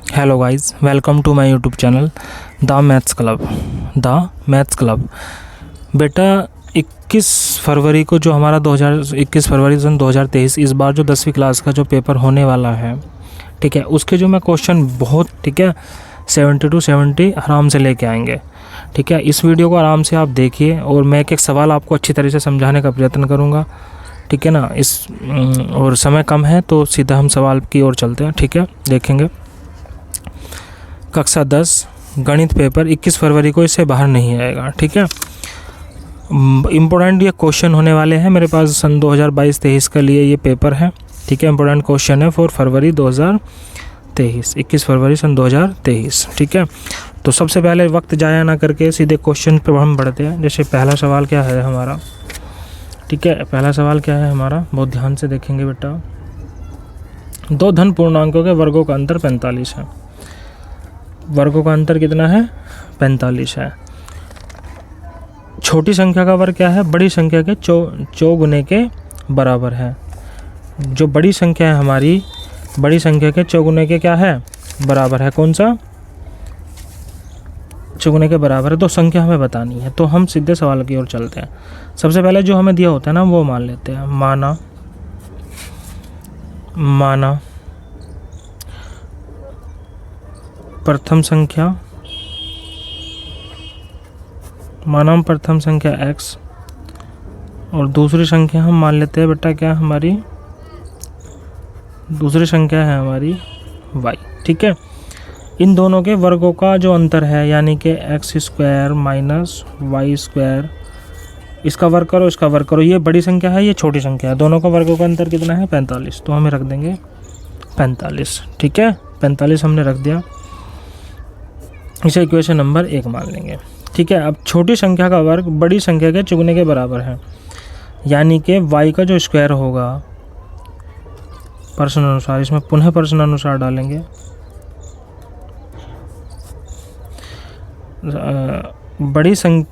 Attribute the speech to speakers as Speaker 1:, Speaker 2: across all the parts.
Speaker 1: Hello guys, welcome to my YouTube channel the maths club. बेटा 21 फरवरी को जो हमारा 21 फरवरी सन 2023 इस बार जो 10वीं क्लास का जो पेपर होने वाला है, ठीक है, उसके जो मैं क्वेश्चन बहुत, ठीक है, 70 to 70 आराम से लेके आएंगे। ठीक है, इस वीडियो को आराम से आप देखिए और मैं एक सवाल आपको अच्छी तरह से समझाने का प्रयत्न करूँगा। ठीक है ना, और समय कम है तो सीधा हम सवाल की ओर चलते हैं। ठीक है, देखेंगे कक्षा 10 गणित पेपर 21 फरवरी को इससे बाहर नहीं आएगा। ठीक है, इम्पोर्टेंट ये क्वेश्चन होने वाले हैं मेरे पास सन 2022-23 के लिए ये पेपर है। ठीक है, इम्पोर्टेंट क्वेश्चन है फॉर फरवरी 2023, 21 फरवरी सन 2023। ठीक है, तो सबसे पहले वक्त जाया ना करके सीधे क्वेश्चन पर हम बढ़ते हैं। जैसे पहला सवाल क्या है हमारा, ठीक है, पहला सवाल क्या है हमारा, बहुत ध्यान से देखेंगे बेटा। दो धन पूर्णांकों के वर्गों का अंतर 45 है। वर्गों का अंतर कितना है? 45 है। छोटी संख्या का वर्ग क्या है? बड़ी संख्या के चौगुने के बराबर है। जो बड़ी संख्या है हमारी, बड़ी संख्या के चौगुने के क्या है? बराबर है। कौन सा? चौगुने के बराबर है। तो संख्या हमें बतानी है, तो हम सीधे सवाल की ओर चलते हैं। सबसे पहले जो हमें दिया होता है ना वो मान लेते हैं। माना प्रथम संख्या, माना प्रथम संख्या x और दूसरी संख्या हम मान लेते हैं बेटा क्या हमारी, दूसरी संख्या है हमारी y। ठीक है, इन दोनों के वर्गों का जो अंतर है यानी कि x² माइनस y², इसका वर्ग करो, इसका वर्ग करो। ये बड़ी संख्या है, ये छोटी संख्या है, दोनों का वर्गों का अंतर कितना है? 45। तो हमें रख देंगे 45। ठीक है, 45 हमने रख दिया, इसे इक्वेशन नंबर 1 मान लेंगे। ठीक है, अब छोटी संख्या का वर्ग बड़ी संख्या के चौगुने के बराबर है, यानी कि y का जो स्क्वायर होगा प्रश्न अनुसार, इसमें पुनः प्रश्न अनुसार डालेंगे।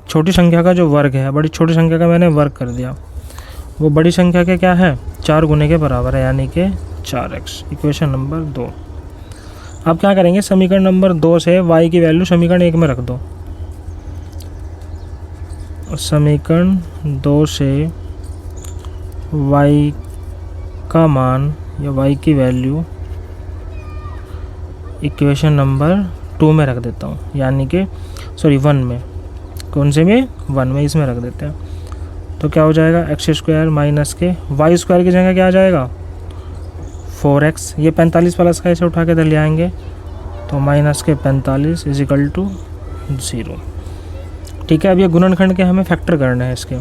Speaker 1: छोटी संख्या का जो वर्ग है, बड़ी छोटी संख्या का मैंने वर्ग कर दिया, वो बड़ी संख्या के क्या है? 4 गुने के बराबर है, यानी कि 4x। Equation number 2। अब क्या करेंगे, समीकरण नंबर 2 से y की वैल्यू समीकरण 1 में रख दो। समीकरण 2 से y का मान या y की वैल्यू इक्वेशन नंबर 2 में रख देता हूँ, यानी कि 1 में। कौन से में? 1 में, इसमें रख देते हैं। तो क्या हो जाएगा? x² माइनस के y² की जगह क्या आ जाएगा? 4x। ये 45 प्लस का ऐसे उठा के इधर ले आएंगे, तो माइनस के 45 इजिकल टू 0। ठीक है, अब ये गुणनखंड के हमें फैक्टर करना है इसके।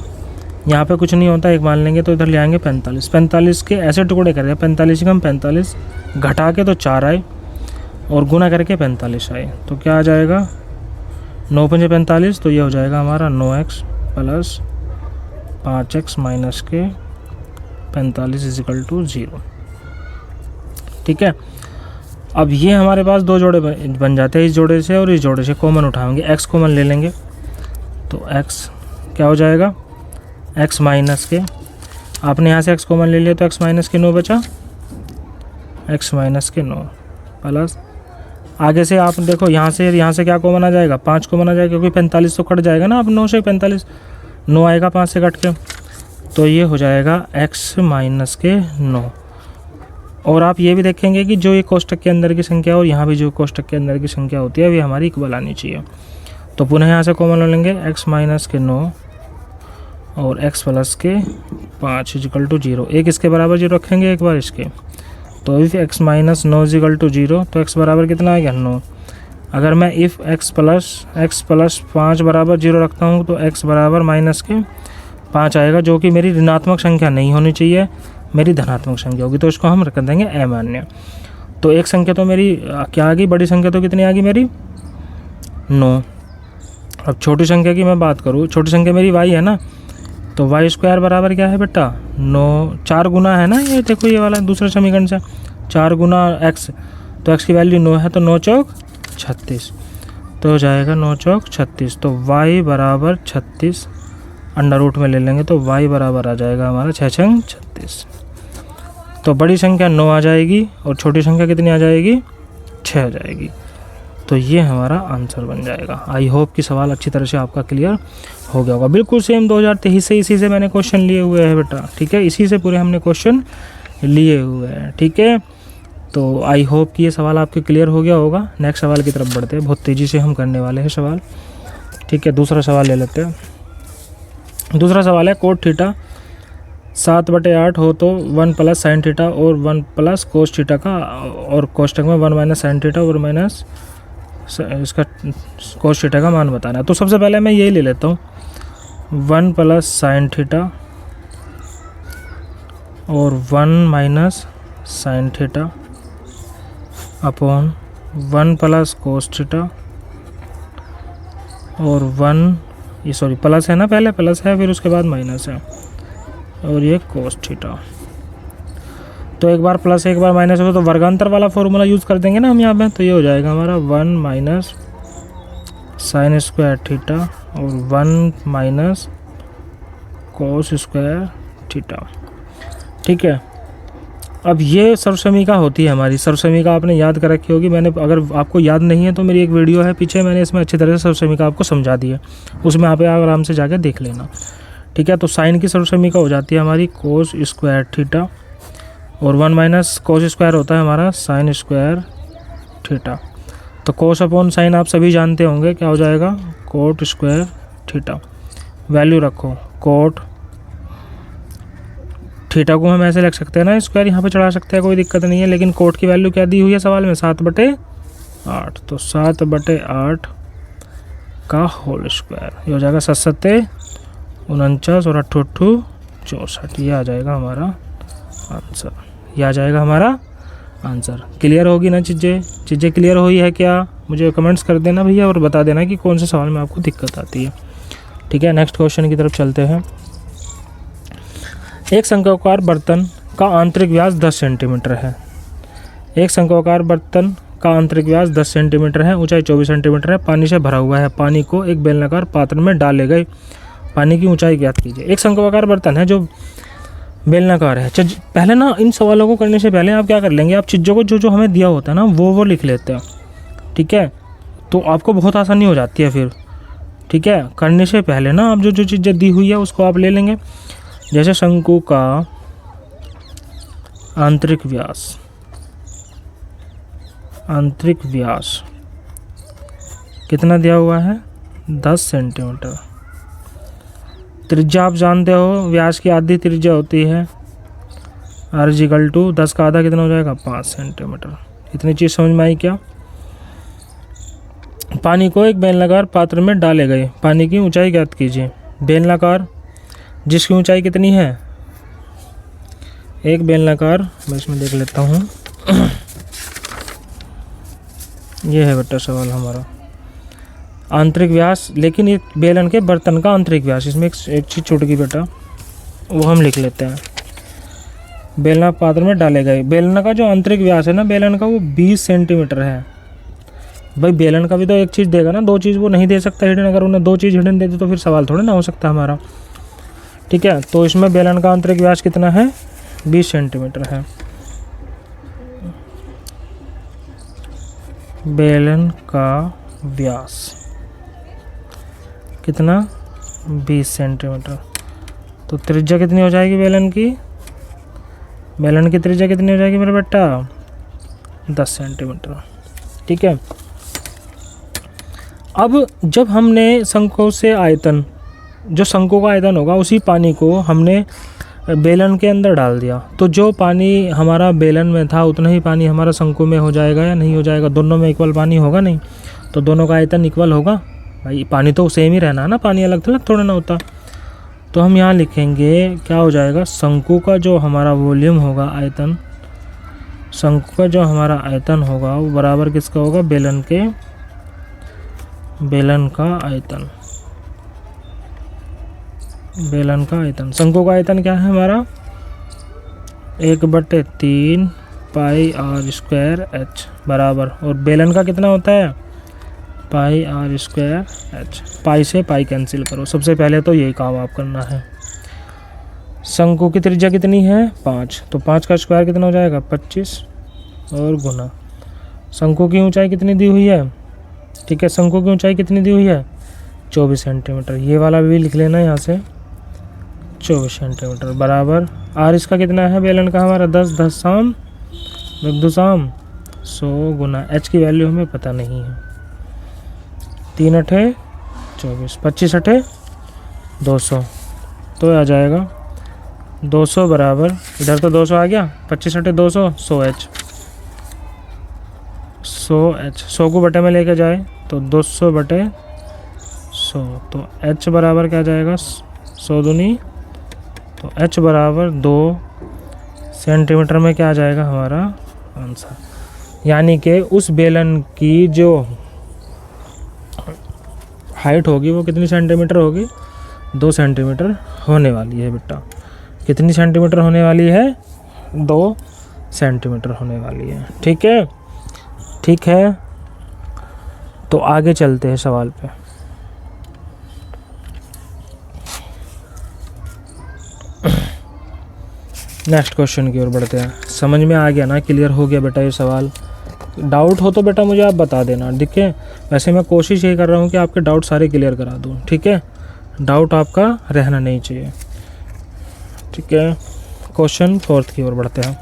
Speaker 1: यहाँ पे कुछ नहीं होता, 1 मान लेंगे, तो इधर ले आएंगे 45। 45 के ऐसे टुकड़े कर दिया, 45 का हम 45 घटा के तो 4 आए और गुना करके 45 आए, तो क्या आ जाएगा? 9 पंजे 45, तो ये हो जाएगा हमारा 9x प्लस 5x माइनस के 45 इजिकल टू 0। ठीक है, अब ये हमारे पास दो जोड़े बन जाते हैं, इस जोड़े से और इस जोड़े से कॉमन उठाएंगे, x कॉमन ले लेंगे, तो x क्या हो जाएगा? x माइनस के, आपने यहाँ से x कॉमन ले लिया तो x माइनस के 9 बचा, x माइनस के 9 प्लस, आगे से आप देखो यहाँ से क्या कॉमन आ जाएगा? 5 कॉमन आ जाएगा, क्योंकि 45 तो कट जाएगा ना, अब 9 से 45 9 आएगा 5 से कट के, तो ये हो जाएगा x माइनस के 9। और आप ये भी देखेंगे कि जो ये कोष्टक के अंदर की संख्या और यहाँ भी जो कोष्टक के अंदर की संख्या होती है वे हमारी इक्वल आनी चाहिए। तो पुनः यहाँ से कॉमन ले लेंगे, x माइनस के 9 और x प्लस के 5 इजिकल टू 0। एक इसके बराबर 0 रखेंगे, एक बार इसके, तो if x minus 9 is equal to 0, तो x बराबर कितना आ गया? 9। अगर मैं इफ़ x प्लस 5 बराबर 0 रखता हूँ तो x बराबर माइनस के 5 आएगा, जो कि मेरी ऋणात्मक संख्या नहीं होनी चाहिए, मेरी धनात्मक संख्या होगी, तो इसको हम रख देंगे अमान्य। तो एक संख्या तो मेरी क्या आ गई? बड़ी संख्या तो कितनी आ गई मेरी? 9। अब छोटी संख्या की मैं बात करूँ, छोटी संख्या मेरी y है ना, तो y² बराबर क्या है बेटा? 9। 4 गुना है ना, ये देखो ये वाला दूसरे समीकरण से 4 गुना x, तो x की वैल्यू 9 है, तो 9 चौक 36, तो हो जाएगा 9 चौक 36। तो y बराबर 36 अंडर रूट में ले लेंगे, तो y बराबर आ जाएगा हमारा 6 छंग 36। तो बड़ी संख्या 9 आ जाएगी और छोटी संख्या कितनी आ जाएगी? 6 हो जाएगी। तो ये हमारा आंसर बन जाएगा। आई होप कि सवाल अच्छी तरह से आपका क्लियर हो गया होगा। बिल्कुल सेम 2023 से इसी से मैंने क्वेश्चन लिए हुए हैं बेटा, ठीक है, इसी से पूरे हमने क्वेश्चन लिए हुए हैं, ठीक है। तो आई होप कि ये सवाल आपके क्लियर हो गया होगा। नेक्स्ट सवाल की तरफ बढ़ते हैं, बहुत तेज़ी से हम करने वाले हैं सवाल, ठीक है। दूसरा सवाल ले लेते हैं। दूसरा सवाल है कोट थीटा 7/8 हो तो 1 प्लस साइन थीटा और 1 प्लस कोस थीटा का, और कोष्टक में 1 माइनस साइन थीटा और माइनस इसका कोस थीटा का मान बताना है। तो सबसे पहले मैं यही ले लेता हूँ, 1 प्लस साइन थीटा और 1 minus sine theta upon 1 plus cos theta और 1, ये सॉरी प्लस है ना, पहले प्लस है फिर उसके बाद माइनस है, और ये कोस थीटा। तो एक बार प्लस एक बार माइनस हो तो वर्गांतर वाला फॉर्मूला यूज़ कर देंगे ना हम यहाँ पे। तो ये हो जाएगा हमारा 1 माइनस साइन स्क्वायर थीटा और 1 माइनस कोस स्क्वायर थीटा, ठीक है। अब ये सर्वसमीका होती है हमारी। सर्वसमीका आपने याद कर रखी होगी, मैंने, अगर आपको याद नहीं है तो मेरी एक वीडियो है पीछे, मैंने इसमें अच्छी तरह से सर्वसमीका आपको समझा दी है, उसमें आप आराम से जाके देख लेना, ठीक है। तो साइन की सर्वसमीका हो जाती है हमारी कोस स्क्वायर थीटा और 1 माइनस कोस स्क्वायर होता है हमारा साइन स्क्वायर थीटा। तो कोस अपॉन साइन आप सभी जानते होंगे, क्या हो जाएगा, कोट स्क्वायर थीटा। वैल्यू रखो, कोट थीटा को हम ऐसे लिख सकते हैं ना, स्क्वायर यहाँ पे चढ़ा सकते हैं, कोई दिक्कत नहीं है, लेकिन कोट की वैल्यू क्या दी हुई है सवाल में, 7/8। तो 7/8 का होल स्क्वायर, ये हो जाएगा 7 49 और 8 64, ये आ जाएगा हमारा आंसर, ये आ जाएगा हमारा आंसर। क्लियर होगी ना चीज़ें क्लियर हुई है क्या, मुझे कमेंट्स कर देना भैया, और बता देना कि कौन से सवाल में आपको दिक्कत आती है, ठीक है। नेक्स्ट क्वेश्चन की तरफ चलते हैं। एक शंक्वाकार बर्तन का आंतरिक व्यास 10 सेंटीमीटर है। एक शंक्वाकार बर्तन का आंतरिक व्यास 10 सेंटीमीटर है, ऊंचाई 24 सेंटीमीटर है, पानी से भरा हुआ है। पानी को एक बेलनाकार पात्र में डाले गए, पानी की ऊंचाई ज्ञात कीजिए। एक शंक्वाकार बर्तन है जो बेलनाकार है। पहले ना इन सवालों को करने से पहले आप क्या कर लेंगे, आप चीज़ों को जो हमें दिया होता है ना वो लिख लेते हैं, ठीक है। तो आपको बहुत आसानी हो जाती है फिर, ठीक है। करने से पहले ना आप जो चीज़ें दी हुई है उसको आप ले लेंगे। जैसे शंकु का आंतरिक व्यास कितना दिया हुआ है, 10 सेंटीमीटर। त्रिज्या आप जानते हो, व्यास की आधी त्रिज्या होती है r = 10 का आधा कितना हो जाएगा, 5 सेंटीमीटर। इतनी चीज़ समझ में आई क्या। पानी को एक बेलनाकार पात्र में डाले गए, पानी की ऊंचाई ज्ञात कीजिए। बेलनाकार जिसकी ऊंचाई कितनी है, एक बेलनाकार, मैं इसमें देख लेता हूँ ये है बेटा सवाल हमारा, आंतरिक व्यास, लेकिन ये बेलन के बर्तन का आंतरिक व्यास, इसमें एक चीज़ छूट गई बेटा, वो हम लिख लेते हैं। बेलना पात्र में डाले गए, बेलना का जो आंतरिक व्यास है ना बेलन का, वो 20 सेंटीमीटर है। भाई बेलन का भी तो एक चीज़ देगा ना, दो चीज़ वो नहीं दे सकता हिडन। अगर उन्हें दो चीज़ हिडन दे दी तो फिर सवाल थोड़ा ना हो सकता हमारा, ठीक है। तो इसमें बेलन का आंतरिक व्यास कितना है, 20 सेंटीमीटर है। बेलन का व्यास कितना, 20 सेंटीमीटर। तो त्रिज्या कितनी हो जाएगी बेलन की, त्रिज्या कितनी हो जाएगी मेरा बेटा, 10 सेंटीमीटर, ठीक है। अब जब हमने शंकु से आयतन, जो शंकु का आयतन होगा उसी पानी को हमने बेलन के अंदर डाल दिया, तो जो पानी हमारा बेलन में था उतना ही पानी हमारा शंकु में हो जाएगा या नहीं हो जाएगा, दोनों में इक्वल पानी होगा नहीं, तो दोनों का आयतन इक्वल होगा। भाई पानी तो सेम ही रहना है ना, पानी अलग थोड़ा थोड़ा ना होता। तो हम यहाँ लिखेंगे क्या हो जाएगा, शंकु का जो हमारा वॉल्यूम होगा, आयतन, शंकु का जो हमारा आयतन होगा वो बराबर किसका होगा, बेलन का आयतन। बेलन का आयतन, शंकु का आयतन क्या है हमारा, 1/3 πr² h बराबर, और बेलन का कितना होता है, πr² h। पाई से पाई कैंसिल करो, सबसे पहले तो यही काम आप करना है। शंकु की त्रिज्या कितनी है, 5, तो 5 का स्क्वायर कितना हो जाएगा, 25 और गुना शंकु की ऊंचाई कितनी दी हुई है, ठीक है, शंकु की ऊंचाई कितनी दी हुई है 24 सेंटीमीटर। ये वाला भी लिख लेना यहाँ से 24 सेंटीमीटर बराबर आर इसका कितना है बेलन का हमारा 10 10 शाम 2 शाम 100 गुना एच की वैल्यू हमें पता नहीं है। 3 अठे 24 25 अठे 200 तो आ जाएगा 200 बराबर इधर तो 200 आ गया 25 अठे 200 100 एच 100 को बटे में लेके जाए तो 200 बटे 100 तो एच बराबर क्या जाएगा 100 दूनी तो एच बराबर 2 सेंटीमीटर में क्या आ जाएगा हमारा आंसर। यानी कि उस बेलन की जो हाइट होगी वो कितनी सेंटीमीटर होगी 2 सेंटीमीटर होने वाली है बेटा। कितनी सेंटीमीटर होने वाली है 2 सेंटीमीटर होने वाली है। ठीक है, ठीक है, तो आगे चलते हैं सवाल पे। नेक्स्ट क्वेश्चन की ओर बढ़ते हैं। समझ में आ गया ना, क्लियर हो गया बेटा ये सवाल? डाउट हो तो बेटा मुझे आप बता देना, ठीक है। वैसे मैं कोशिश ये कर रहा हूँ कि आपके डाउट सारे क्लियर करा दूँ, ठीक है, डाउट आपका रहना नहीं चाहिए, ठीक है। क्वेश्चन 4 की ओर बढ़ते हैं।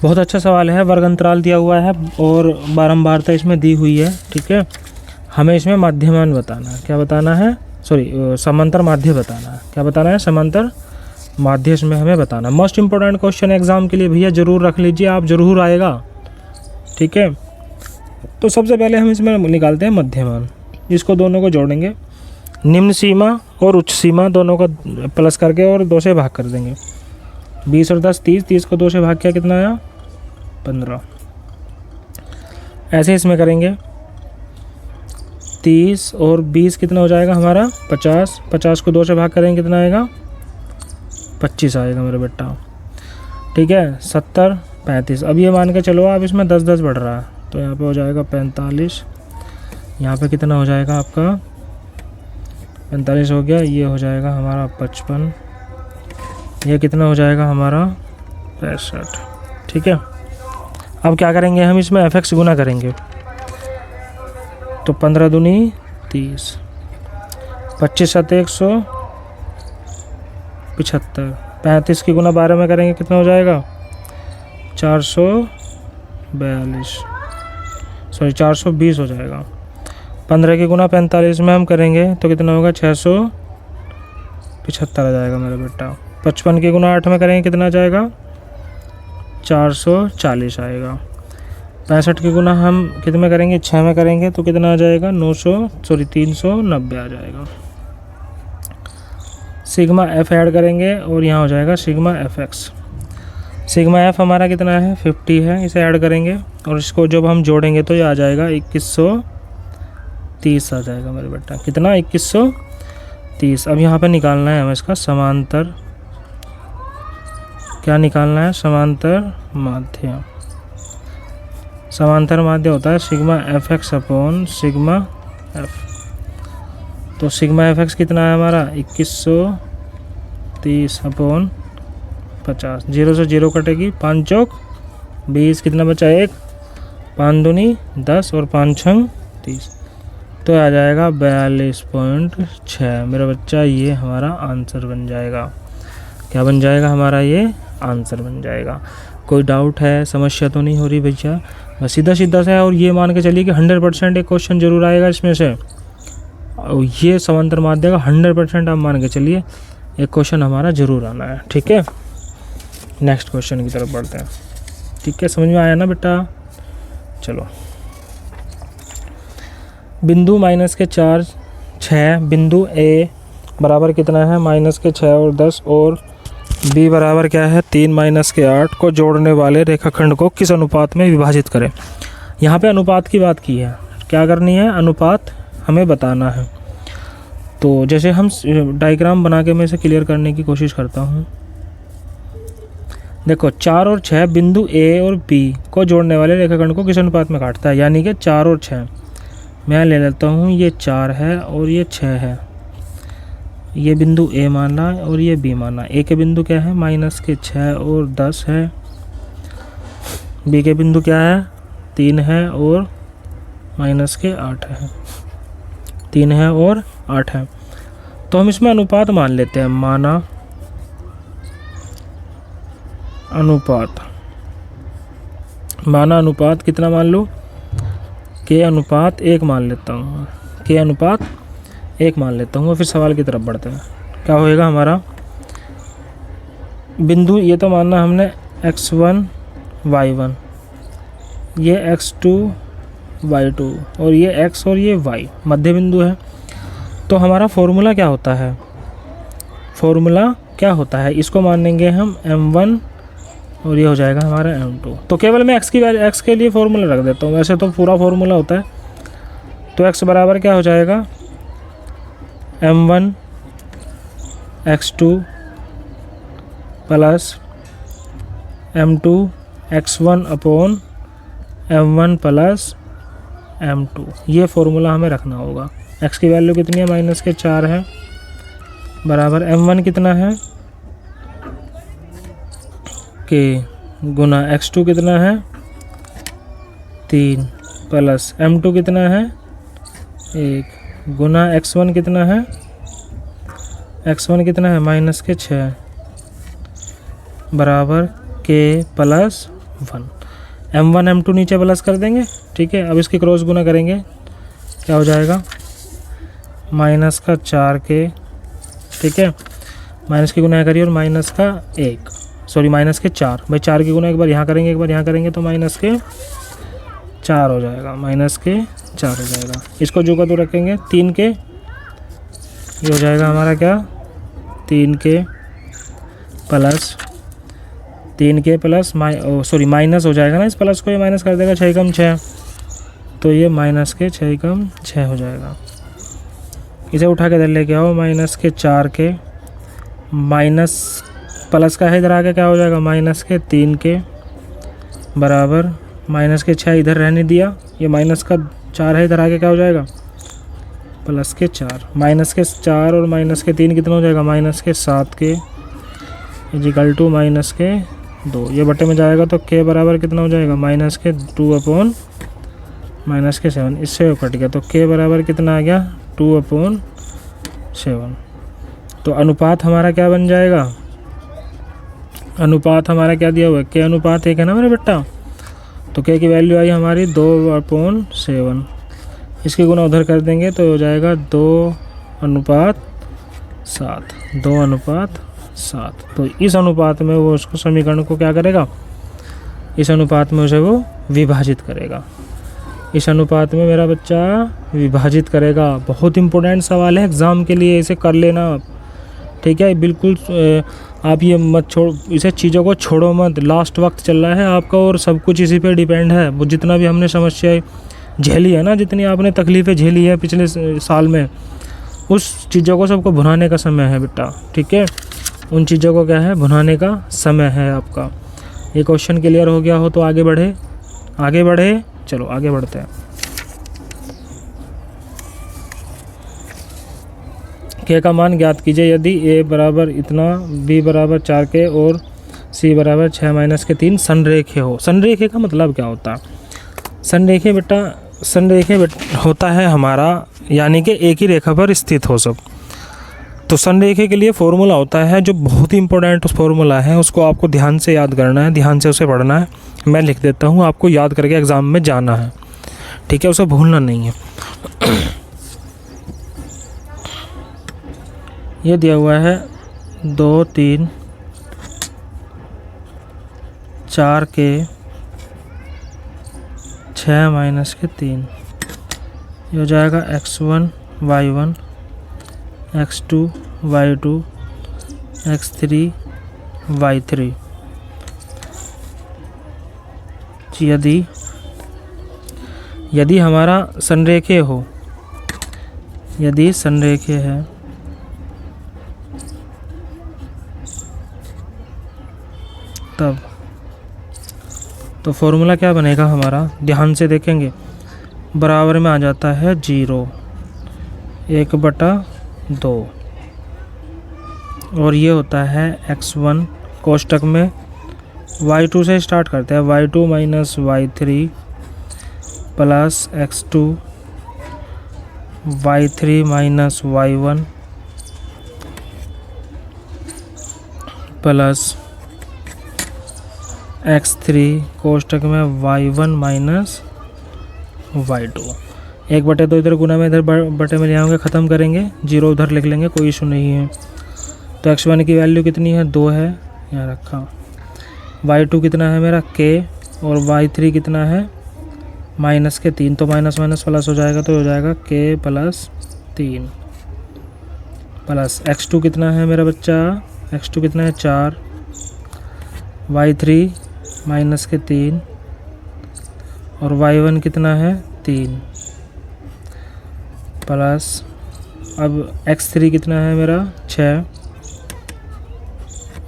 Speaker 1: बहुत अच्छा सवाल है, वर्ग अंतराल दिया हुआ है और बारंबारता इसमें दी हुई है, ठीक है। हमें इसमें माध्यमान बताना है, क्या बताना है, समांतर माध्य बताना है। क्या बताना है? समांतर माध्य इसमें हमें बताना। मोस्ट इंपॉर्टेंट क्वेश्चन एग्जाम के लिए भैया जरूर रख लीजिए आप, जरूर आएगा, ठीक है। तो सबसे पहले हम इसमें निकालते हैं मध्यमान, इसको दोनों को जोड़ेंगे, निम्न सीमा और उच्च सीमा दोनों का प्लस करके और 2 से भाग कर देंगे। 20 और 10 30, 30 को 2 से भाग किया कितना आया 15। ऐसे इसमें करेंगे 30 और 20 कितना हो जाएगा हमारा 50, 50 को 2 से भाग करेंगे कितना आएगा 25 आएगा मेरे बेटा, ठीक है। 70 35, अब ये मान के चलो आप इसमें 10 10 बढ़ रहा है तो यहाँ पे हो जाएगा 45, यहाँ पे कितना हो जाएगा आपका 45 हो गया, ये हो जाएगा हमारा 55, ये कितना हो जाएगा हमारा 65, ठीक है। अब क्या करेंगे हम इसमें fx गुना करेंगे तो 15 दूनी 30, 25 7 175, 35 की गुना 12 में करेंगे कितना हो जाएगा 420 हो जाएगा। 15 की गुना 45 में हम करेंगे तो कितना होगा 675 आ जाएगा मेरा बेटा। 55 की गुना 8 में करेंगे कितना आ जाएगा 440 आएगा। 65 की गुना हम कितने में करेंगे 6 में करेंगे तो कितना आ जाएगा 390 आ जाएगा। सिग्मा एफ ऐड करेंगे और यहाँ हो जाएगा sigma F x. Sigma F हमारा कितना है 50 है, इसे ऐड करेंगे और इसको जब हम जोड़ेंगे तो ये आ जाएगा 2130 आ जाएगा मेरे बेटा। कितना 2130। अब यहाँ पे निकालना है हमें इसका समांतर, क्या निकालना है समांतर माध्य। समांतर माध्य होता है sigma F x upon sigma F. तो सिग्मा एफ एक्स कितना है हमारा 2130 अपॉन 50, 0 से 0 कटेगी, 5 चौक 20, कितना बचा 1, 5 दूनी 10 और 5 छंग 30, तो आ जाएगा 42.6 मेरा बच्चा। ये हमारा आंसर बन जाएगा। क्या बन जाएगा हमारा? ये आंसर बन जाएगा। कोई डाउट है, समस्या तो नहीं हो रही भैया? बस सीधा सीधा सा है। और ये मान के चलिए कि 100% एक क्वेश्चन जरूर आएगा इसमें से, और ये समांतर माध्य का 100% आप मान के चलिए एक क्वेश्चन हमारा जरूर आना है, ठीक है। नेक्स्ट क्वेश्चन की तरफ बढ़ते हैं, ठीक है। समझ में आया ना बेटा? चलो, बिंदु माइनस के 4 6 बिंदु ए बराबर कितना है माइनस के 6 और 10 और बी बराबर क्या है 3 माइनस के 8 को जोड़ने वाले रेखाखंड को किस अनुपात में विभाजित करें। यहाँ पे अनुपात की बात की है, क्या करनी है? अनुपात हमें बताना है। तो जैसे हम डायग्राम बना के मैं इसे क्लियर करने की कोशिश करता हूँ। देखो 4 और 6 बिंदु ए और बी को जोड़ने वाले रेखाखंड को किस अनुपात में काटता है, यानी कि 4 और 6। मैं ले लेता हूँ, ये 4 है और ये 6 है। ये बिंदु ए माना और ये बी माना। ए के बिंदु क्या है माइनस के 6 और 10 है, बी के बिंदु क्या है 3 है और माइनस के 8 है, 3 है और 8 है। तो हम इसमें अनुपात मान लेते हैं, माना अनुपात कितना मान लूँ, के अनुपात 1 मान लेता हूँ, के अनुपात 1 मान लेता हूँ। और फिर सवाल की तरफ बढ़ते हैं। क्या होएगा हमारा बिंदु, ये तो मानना हमने x1 y1, ये x2 y2 और ये x और ये y मध्य बिंदु है। तो हमारा फॉर्मूला क्या होता है, इसको मानेंगे हम m1 और ये हो जाएगा हमारा m2। तो केवल मैं x के लिए फॉर्मूला रख देता हूँ, वैसे तो पूरा फॉर्मूला होता है। तो x बराबर क्या हो जाएगा, m1 x2 plus m2 x1 upon m1 plus m2। ये फॉर्मूला हमें रखना होगा। x की वैल्यू कितनी है, माइनस के 4 है, बराबर m1 कितना है के गुना x2 कितना है 3 प्लस m2 कितना है 1 गुना x1 कितना है, x1 कितना है माइनस के 6 बराबर के प्लस 1। m1 m2 नीचे प्लस कर देंगे, ठीक है। अब इसकी क्रॉस गुना करेंगे, क्या हो जाएगा माइनस का 4 के, ठीक है, माइनस की गुना करिए और माइनस का 1, सॉरी माइनस के 4, भाई 4 की गुना एक बार यहाँ करेंगे एक बार यहाँ करेंगे तो माइनस के 4 हो जाएगा, माइनस के 4 हो जाएगा। इसको जो का तो रखेंगे 3 के, ये हो जाएगा हमारा क्या 3 के प्लस माइनस हो जाएगा ना, इस प्लस को ये माइनस कर देगा 6 कम 6, तो ये माइनस के 6 कम 6 हो जाएगा। इसे उठा के इधर लेके आओ, माइनस के 4 के माइनस प्लस का है इधर आके क्या हो जाएगा माइनस के 3 के बराबर माइनस के 6 इधर रहने दिया, ये माइनस का 4 है इधर आके क्या हो जाएगा प्लस के 4, माइनस के 4 और माइनस के 3 कितना हो जाएगा माइनस के 7 के इजिकल टू माइनस के 2। ये बटे में जाएगा तो के बराबर कितना हो जाएगा माइनस के 2 अपॉन माइनस के 7, इससे कट गया तो के बराबर कितना आ गया 2 अपॉन 7। तो अनुपात हमारा क्या बन जाएगा, अनुपात हमारा क्या दिया हुआ है के अनुपात 1 है ना मेरे बेटा, तो के की वैल्यू आई हमारी 2/7। इसकी गुना उधर कर देंगे तो हो जाएगा 2:7। तो इस अनुपात में वो उसको समीकरण को क्या करेगा, इस अनुपात में उसे वो विभाजित करेगा, इस अनुपात में मेरा बच्चा विभाजित करेगा। बहुत इंपॉर्टेंट सवाल है एग्ज़ाम के लिए, इसे कर लेना आप, ठीक है। बिल्कुल आप ये मत छोड़, इसे चीज़ों को छोड़ो मत, लास्ट वक्त चल रहा है आपका और सब कुछ इसी पे डिपेंड है। वो जितना भी हमने समस्याएं झेली है ना, जितनी आपने तकलीफ़ें झेली है पिछले साल में, उस चीज़ों को सबको भुनाने का समय है बेटा, ठीक है। उन चीज़ों को क्या है भुनाने का समय है आपका। ये क्वेश्चन क्लियर हो गया हो तो आगे बढ़े, चलो आगे बढ़ते हैं। के का मान ज्ञात कीजिए यदि ए बराबर इतना, बी बराबर 4 के और सी बराबर 6 माइनस के 3 संरेखे हो। संरेखे का मतलब क्या होता है, संरेखे बेटा होता है हमारा यानी कि एक ही रेखा पर स्थित हो सब। तो संरेखे के लिए फॉर्मूला होता है जो बहुत ही इंपॉर्टेंट फॉर्मूला है, उसको आपको ध्यान से याद करना है, ध्यान से उसे पढ़ना है। मैं लिख देता हूँ, आपको याद करके एग्ज़ाम में जाना है, ठीक है, उसे भूलना नहीं है। ये दिया हुआ है 2 3 4 के 6 माइनस के 3, ये हो जाएगा x1 y1 x2 y2 x3 y3। यदि हमारा संरेखे हो, यदि संरेखे है तब तो फॉर्मूला क्या बनेगा हमारा, ध्यान से देखेंगे, बराबर में आ जाता है 0 1/2 और ये होता है x1 कोष्टक में y2 से स्टार्ट करते हैं, y2 minus y3 plus x2 y3 minus y1 plus x3 कोष्टक में y1 माइनस y2। 1/2 इधर गुना में, इधर बटे में ले आएंगे, ख़त्म करेंगे, 0 उधर लिख लेंगे, कोई इशू नहीं है। तो x1 की वैल्यू कितनी है, 2 है, यहाँ रखा। y2 कितना है मेरा k, और y3 कितना है माइनस के 3, तो माइनस माइनस प्लस हो जाएगा, तो हो जाएगा k प्लस 3 प्लस x2 कितना है मेरा बच्चा, x2 कितना है 4, y3 माइनस के 3 और y1 कितना है 3 प्लस अब x3 कितना है मेरा 6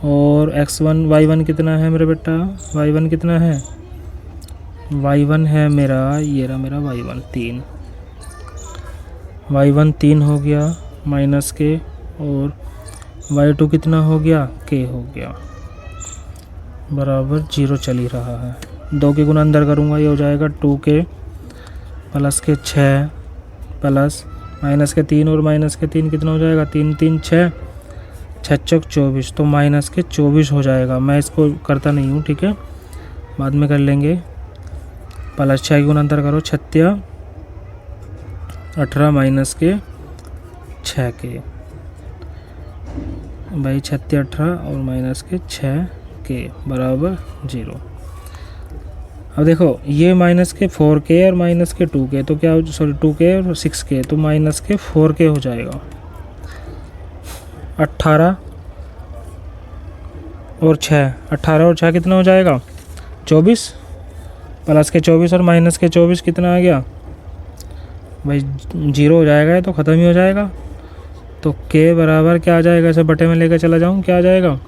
Speaker 1: और x1 y1 कितना है मेरा बेटा, y1 कितना है, y1 है मेरा, ये रहा मेरा y1 3, y1 3 हो गया माइनस के, और y2 कितना हो गया, k हो गया, बराबर 0 चल ही रहा है। 2 के गुना अंदर करूँगा, ये हो जाएगा 2k प्लस के 6 प्लस माइनस के 3 और माइनस के 3 कितना हो जाएगा, 3 3 6 6 चौक 24, तो माइनस के 24 हो जाएगा। मैं इसको करता नहीं हूँ, ठीक है, बाद में कर लेंगे। प्लस 6 के गुना अंदर करो, 6 18 माइनस के 6 के, भाई 6 18 और माइनस के 6 के बराबर 0। अब देखो ये माइनस के 4k और माइनस के 2k, तो क्या, सॉरी 2k और 6k, तो माइनस के 4k हो जाएगा। 18 और 6, 18 और 6 कितना हो जाएगा 24, प्लस के 24 और माइनस के 24 कितना आ गया भाई 0 हो जाएगा, ये तो ख़त्म ही हो जाएगा। तो k बराबर क्या आ जाएगा, इसे बटे में लेकर चला जाऊँ, क्या आ जाएगा,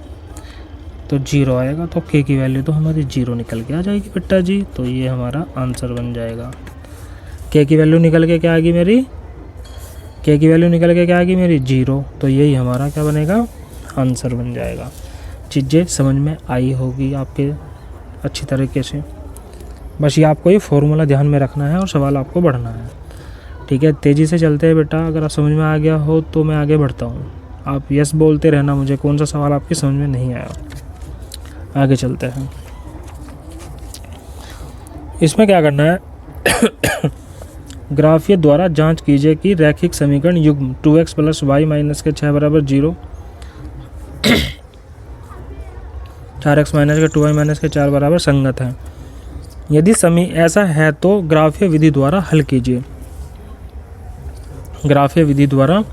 Speaker 1: तो 0 आएगा। तो k की वैल्यू तो हमारी 0 निकल के आ जाएगी बेटा जी। तो ये हमारा आंसर बन जाएगा। k की वैल्यू निकल के क्या आ गई मेरी, k की वैल्यू निकल के क्या आ गई मेरी 0। तो यही हमारा क्या बनेगा, आंसर बन जाएगा। चीज़ें समझ में आई होगी आपके अच्छी तरीके से। बस ये आपको ये फॉर्मूला ध्यान में रखना है और सवाल आपको बढ़ना है, ठीक है। तेज़ी से चलते हैं बेटा, अगर आप समझ में आ गया हो तो मैं आगे बढ़ता हूँ। आप यस बोलते रहना मुझे कौन सा सवाल आपकी समझ में नहीं आया। आगे चलते हैं। इसमें क्या करना है ग्राफिय द्वारा जांच कीजिए कि रैखिक समीकरण युग्म 2x प्लस वाई माइनस के 6 बराबर 0, 4x माइनस के 2y माइनस के 4 बराबर संगत है। यदि ऐसा है तो ग्राफीय विधि द्वारा हल कीजिए। ग्राफीय विधि द्वारा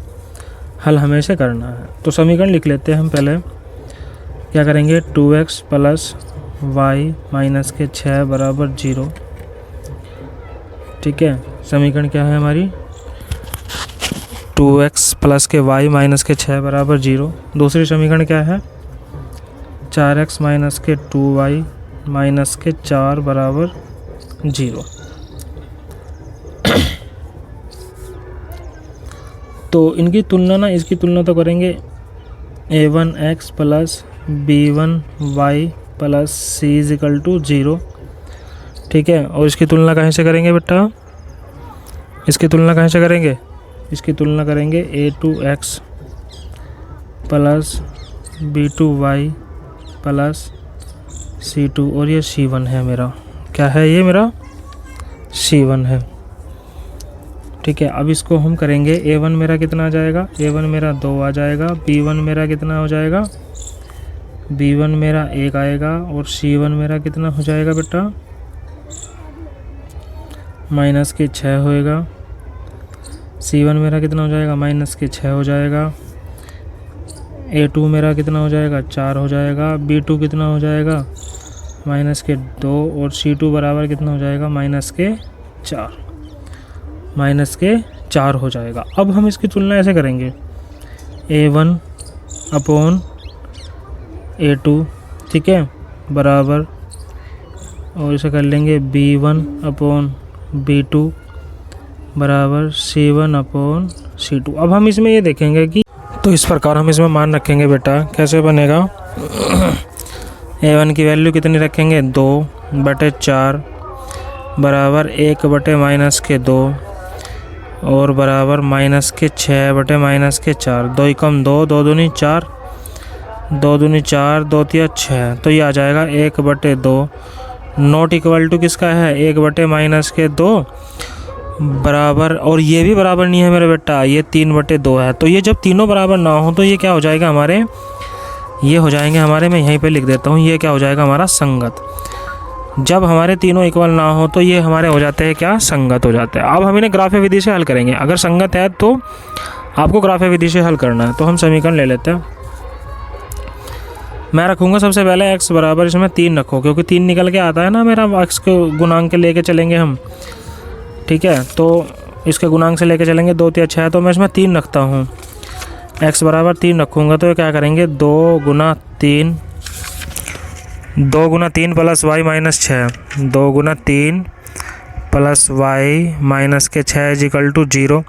Speaker 1: हल हमें से करना है। तो समीकरण लिख लेते हैं हम। पहले क्या करेंगे, 2x प्लस वाई माइनस के 6 बराबर 0, ठीक है। समीकरण क्या है हमारी, 2x प्लस के y माइनस के 6 बराबर 0। दूसरी समीकरण क्या है, 4x माइनस के 2y माइनस के 4 बराबर 0। तो इनकी तुलना ना, इसकी तुलना तो करेंगे a1x plus b1y plus c is equal to 0, ठीक है। और इसकी तुलना कहाँ से करेंगे बेटा, इसकी तुलना कहाँ से करेंगे, इसकी तुलना करेंगे a2x plus b2y plus c2, और ये c1 है मेरा, क्या है ये मेरा c1 है, ठीक है। अब इसको हम करेंगे, a1 मेरा कितना आ जाएगा, a1 मेरा 2 आ जाएगा, b1 मेरा कितना हो जाएगा, b1 मेरा 1 आएगा, और c1 मेरा कितना हो जाएगा बेटा, माइनस के 6 होएगा। c1 मेरा कितना हो जाएगा, माइनस के 6 हो जाएगा। a2 मेरा कितना हो जाएगा, 4 हो जाएगा। b2 कितना हो जाएगा, माइनस के 2, और c2 बराबर कितना हो जाएगा, माइनस के 4, माइनस के 4 हो जाएगा। अब हम इसकी तुलना ऐसे करेंगे, a1 अपॉन a2, ठीक है, बराबर, और इसे कर लेंगे b1 अपॉन b2 बराबर c1 अपॉन c2। अब हम इसमें ये देखेंगे कि, तो इस प्रकार हम इसमें मान रखेंगे बेटा, कैसे बनेगा, a1 की वैल्यू कितनी रखेंगे, 2/4 बराबर 1/-2 और बराबर -6/-4। 2 कम 2, 2 दूनी 4, 2 दूनी 4, 2 तिया 6। तो ये आ जाएगा 1/2 नॉट इक्वल टू किसका है 1/-2 बराबर, और ये भी बराबर नहीं है मेरे बेटा, ये 3/2 है। तो ये जब तीनों बराबर ना हो तो ये क्या हो जाएगा हमारे, ये हो जाएंगे हमारे, मैं यहीं पे लिख देता हूँ, ये क्या हो जाएगा हमारा संगत। जब हमारे तीनों इक्वल ना हो तो ये हमारे हो जाते हैं क्या, संगत हो जाते हैं। अब हम इन्हें ग्राफीय विधि से हल करेंगे। अगर संगत है तो आपको ग्राफीय विधि से हल करना है। तो हम समीकरण ले लेते हैं। मैं रखूँगा सबसे पहले x बराबर, इसमें 3 रखो क्योंकि 3 निकल के आता है ना मेरा, x के गुणांक के लेके चलेंगे हम, ठीक है। तो इसके गुणांक से लेके चलेंगे 2 तिया 6, तो मैं इसमें 3 रखता हूँ। x बराबर 3 रखूँगा तो क्या करेंगे 2 गुना 3 प्लस y माइनस 6, 2 गुना 3 प्लस y माइनस के 6 इक्वल टू 0।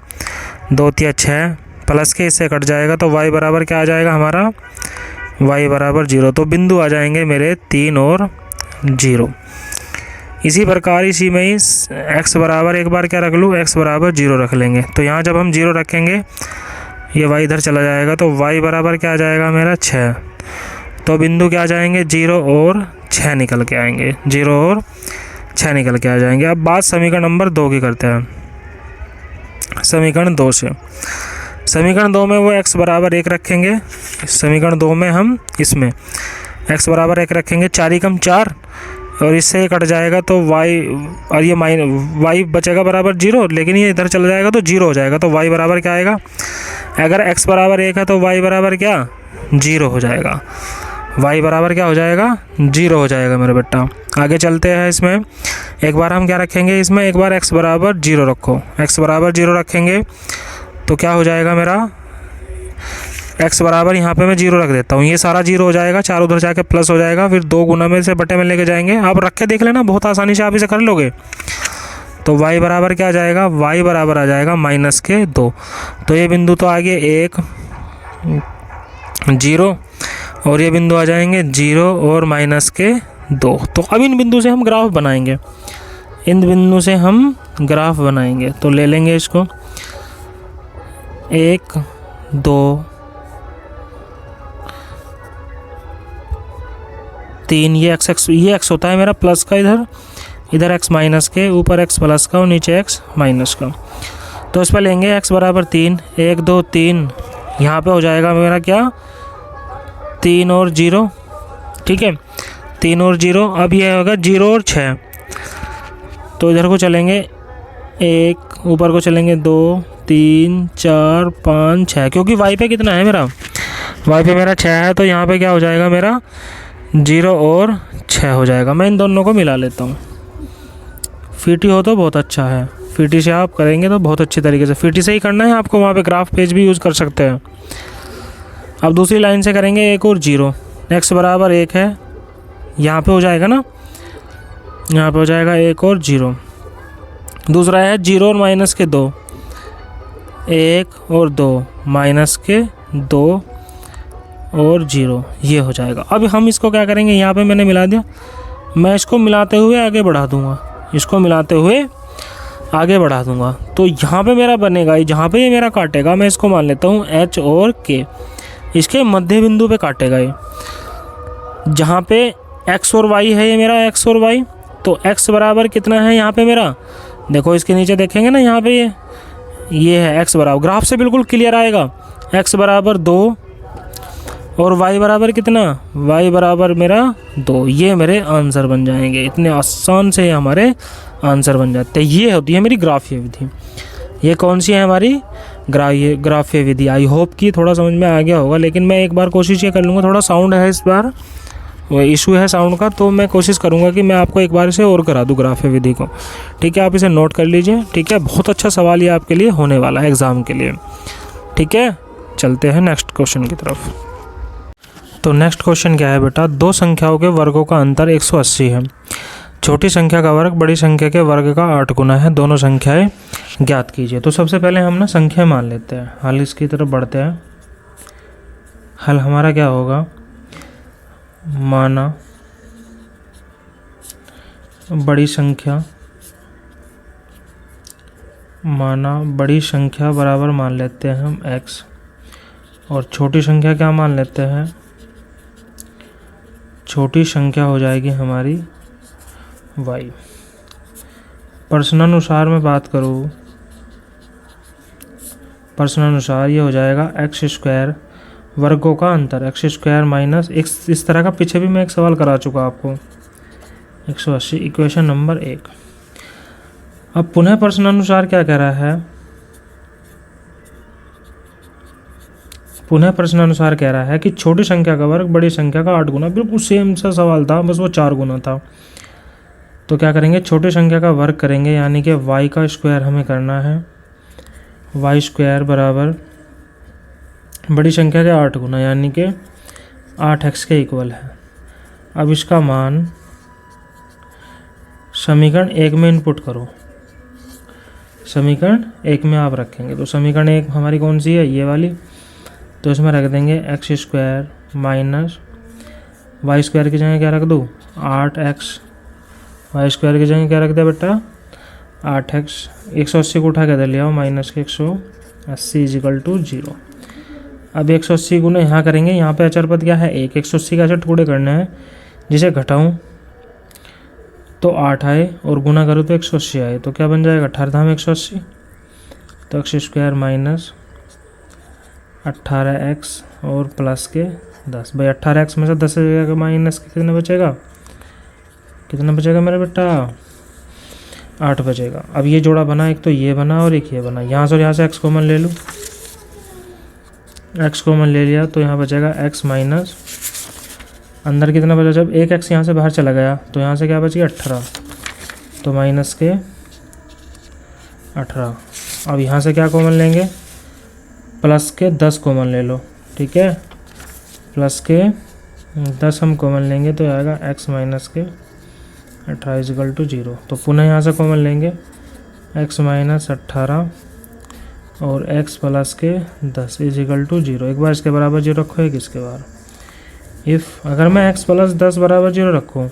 Speaker 1: 2 तिया 6 प्लस के इससे कट जाएगा तो y बराबर क्या आ जाएगा हमारा, y बराबर 0। तो बिंदु आ जाएंगे मेरे 3 और 0। इसी प्रकार इसी में ही x बराबर, एक बार क्या रख लूँ, x बराबर 0 रख लेंगे। तो यहाँ जब हम 0 रखेंगे ये y इधर चला जाएगा तो y बराबर क्या आ जाएगा मेरा 6। तो बिंदु क्या आ जाएंगे 0 और 6 निकल के आएंगे, 0 और 6 निकल के आ जाएंगे। अब बात समीकरण नंबर 2 की करते हैं। समीकरण 2 से, समीकरण 2 में वो x बराबर 1 रखेंगे। समीकरण 2 में हम इसमें x बराबर 1 रखेंगे, 4 कम 4 और इससे कट जाएगा तो y, और ये y बचेगा बराबर 0, लेकिन ये इधर चला जाएगा तो 0 हो जाएगा। तो y बराबर क्या आएगा, अगर x बराबर 1 है तो y बराबर क्या 0 हो जाएगा, y बराबर क्या हो जाएगा 0 हो जाएगा मेरे बेटा। आगे चलते हैं। इसमें एक बार हम क्या रखेंगे, इसमें एक बार x बराबर 0 रखो, x बराबर 0 रखेंगे तो क्या हो जाएगा मेरा, x बराबर यहाँ पे मैं 0 रख देता हूँ, ये सारा 0 हो जाएगा, 4 उधर जाके प्लस हो जाएगा, फिर 2 गुना में से बटे में लेके जाएंगे। आप रख के देख लेना, बहुत आसानी से आप इसे कर लोगे। तो y बराबर क्या आ जाएगा, y बराबर आ जाएगा -2। तो ये बिंदु तो आगे 1 0 और ये बिंदु आ जाएंगे 0 और -2। तो अब इन बिंदु से हम ग्राफ बनाएंगे, इन बिंदु से हम ग्राफ बनाएंगे। तो ले लेंगे इसको 1 2 3, ये x होता है मेरा प्लस का, इधर x माइनस के, ऊपर x प्लस का और नीचे x माइनस का। तो इस पर लेंगे x बराबर 3, 1 2 3, यहाँ पे हो जाएगा मेरा क्या 3 और 0, ठीक है 3 और 0। अब ये होगा 0 और 6, तो इधर को चलेंगे 1, ऊपर को चलेंगे 2 3 4 5 6, क्योंकि y पे कितना है मेरा, y पे मेरा 6 है, तो यहाँ पे क्या हो जाएगा मेरा 0 और 6 हो जाएगा। मैं इन दोनों को मिला लेता हूँ। फीटी हो तो बहुत अच्छा है, फीटी से आप करेंगे तो बहुत अच्छी तरीके से, फीटी से ही करना है आपको, वहाँ पे ग्राफ पेज भी यूज़ कर सकते हैं। अब दूसरी लाइन से करेंगे 1 और 0, x बराबर 1 है, यहाँ पे हो जाएगा ना, यहाँ पे हो जाएगा 1 और 0। दूसरा है 0 और -2, 1 और 2 -2 और 0, ये हो जाएगा। अब हम इसको क्या करेंगे, यहाँ पे मैंने मिला दिया, मैं इसको मिलाते हुए आगे बढ़ा दूंगा, इसको मिलाते हुए आगे बढ़ा दूंगा। तो यहाँ पे मेरा बनेगा, जहाँ पे ये मेरा काटेगा, मैं इसको मान लेता हूँ h और k, इसके मध्य बिंदु पे काटेगा ये, जहाँ पे x और y है, ये मेरा x और y। तो x बराबर कितना है यहाँ पे मेरा, देखो इसके नीचे देखेंगे ना, यहाँ पे ये है x बराबर, ग्राफ से बिल्कुल क्लियर आएगा, x बराबर 2 और y बराबर कितना, y बराबर मेरा 2। ये मेरे आंसर बन जाएंगे, इतने आसान से हमारे आंसर बन जाते हैं। ये होती है मेरी ग्राफीय विधि। ये कौन सी है हमारी ग्राफीय विधि। आई होप कि थोड़ा समझ में आ गया होगा, लेकिन मैं एक बार कोशिश ये कर लूँगा, थोड़ा साउंड है इस बार, वो इशू है साउंड का, तो मैं कोशिश करूँगा कि मैं आपको एक बार इसे और करा दूँ ग्राफीय विधि को, ठीक है। आप इसे नोट कर लीजिए, ठीक है। बहुत अच्छा सवाल ये आपके लिए होने वाला है एग्ज़ाम के लिए, ठीक है। चलते हैं नेक्स्ट क्वेश्चन की तरफ। तो नेक्स्ट क्वेश्चन क्या है बेटा, दो संख्याओं के वर्गों का अंतर 180 है। छोटी संख्या का वर्ग बड़ी संख्या के वर्ग का 8 गुना है, दोनों संख्याएं ज्ञात कीजिए। तो सबसे पहले हम ना संख्या मान लेते हैं, हल इसकी तरफ बढ़ते हैं। हल हमारा क्या होगा, माना बड़ी संख्या माना बड़ी संख्या बराबर मान लेते हैं हम x, और छोटी संख्या क्या मान लेते हैं, छोटी संख्या हो जाएगी हमारी y। प्रश्नानुसार मैं बात करूँ, प्रश्नानुसार ये हो जाएगा एक्स स्क्वायर वर्गों का अंतर, एक्स स्क्वायर माइनस एक्स। इस तरह का पीछे भी मैं एक सवाल करा चुका आपको। 180 इक्वेशन नंबर 1। अब पुनः प्रश्नानुसार क्या कह रहा है, पुनः प्रश्नानुसार कह रहा है कि छोटी संख्या का वर्ग बड़ी संख्या का 8 गुना। बिल्कुल सेम सा सवाल था, बस वो 4 गुना था। तो क्या करेंगे, छोटी संख्या का वर्ग करेंगे, यानी कि y का स्क्वायर हमें करना है, y स्क्वायर बराबर बड़ी संख्या के 8 गुना, यानी कि 8x के इक्वल है। अब इसका मान समीकरण 1 में इनपुट करो, समीकरण 1 में आप रखेंगे। तो समीकरण 1 हमारी कौन सी है, ये वाली। तो इसमें रख देंगे x square minus y square की जगह क्या रख दूँ, 8x। वाई स्क्वायर की जगह क्या रख दिया बेटा, 8x। 180 को उठा के दे लिया माइनस के 180 इजिकल टू 0। अब 180 गुना यहाँ करेंगे, यहाँ पे अचर पद क्या है 1, 180 का अचर टुकड़े करने हैं, जिसे घटाऊँ तो 8 आए और गुना करूँ तो 180 आए। तो क्या बन जाएगा, 18 180। तो एक्स स्क्वायर माइनस 18x और प्लस के 10। भाई 18x में से 10 का माइनस के कितना बचेगा, कितना बचेगा मेरा बेटा, 8 बचेगा। अब ये जोड़ा बना, एक तो ये बना और एक ये बना। यहाँ से और यहाँ से x कॉमन ले लूँ, x कॉमन ले लिया तो यहाँ बचेगा x माइनस, अंदर कितना बचा, जब एक x यहाँ से बाहर चला गया तो यहाँ से क्या बच गया 18, तो माइनस के 18। अब यहाँ से क्या कॉमन लेंगे, प्लस के 10 कॉमन ले लो, ठीक है, प्लस के 10 हम कॉमन लेंगे तो आएगा x माइनस के 18 इजिकल टू 0। तो पुनः यहाँ से कॉमन लेंगे x माइनस 18 और x प्लस के 10 इजिकल टू 0। एक बार इसके बराबर 0 रखो, एक इसके बार। इफ़ अगर मैं x प्लस 10 बराबर 0 रखूँ,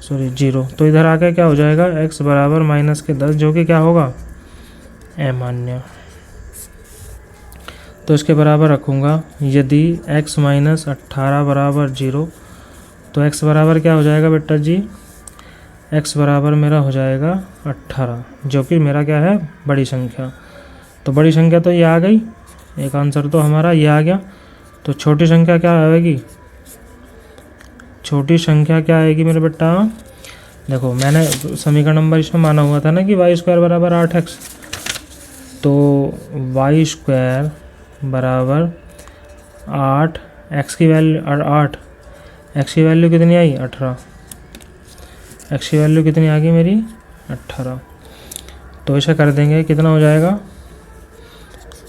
Speaker 1: सॉरी 0, तो इधर आके क्या हो जाएगा, x बराबर माइनस के 10, जो कि क्या होगा, अमान्य। तो इसके बराबर रखूँगा, यदि x माइनस 18 बराबर 0, तो x बराबर क्या हो जाएगा बेटा जी, x बराबर मेरा हो जाएगा 18, जो कि मेरा क्या है, बड़ी संख्या। तो बड़ी संख्या तो ये आ गई, एक आंसर तो हमारा ये आ गया। तो छोटी संख्या क्या आएगी, छोटी संख्या क्या आएगी मेरे बेटा, देखो मैंने समीकरण नंबर इसमें माना हुआ था ना कि वाई स्क्वायर बराबर 8x, तो वाई स्क्वायर बराबर 8, x की वैल्यू 8, x की वैल्यू कितनी आई 18, x की वैल्यू कितनी आ गई मेरी 18। तो इसे कर देंगे, कितना हो जाएगा,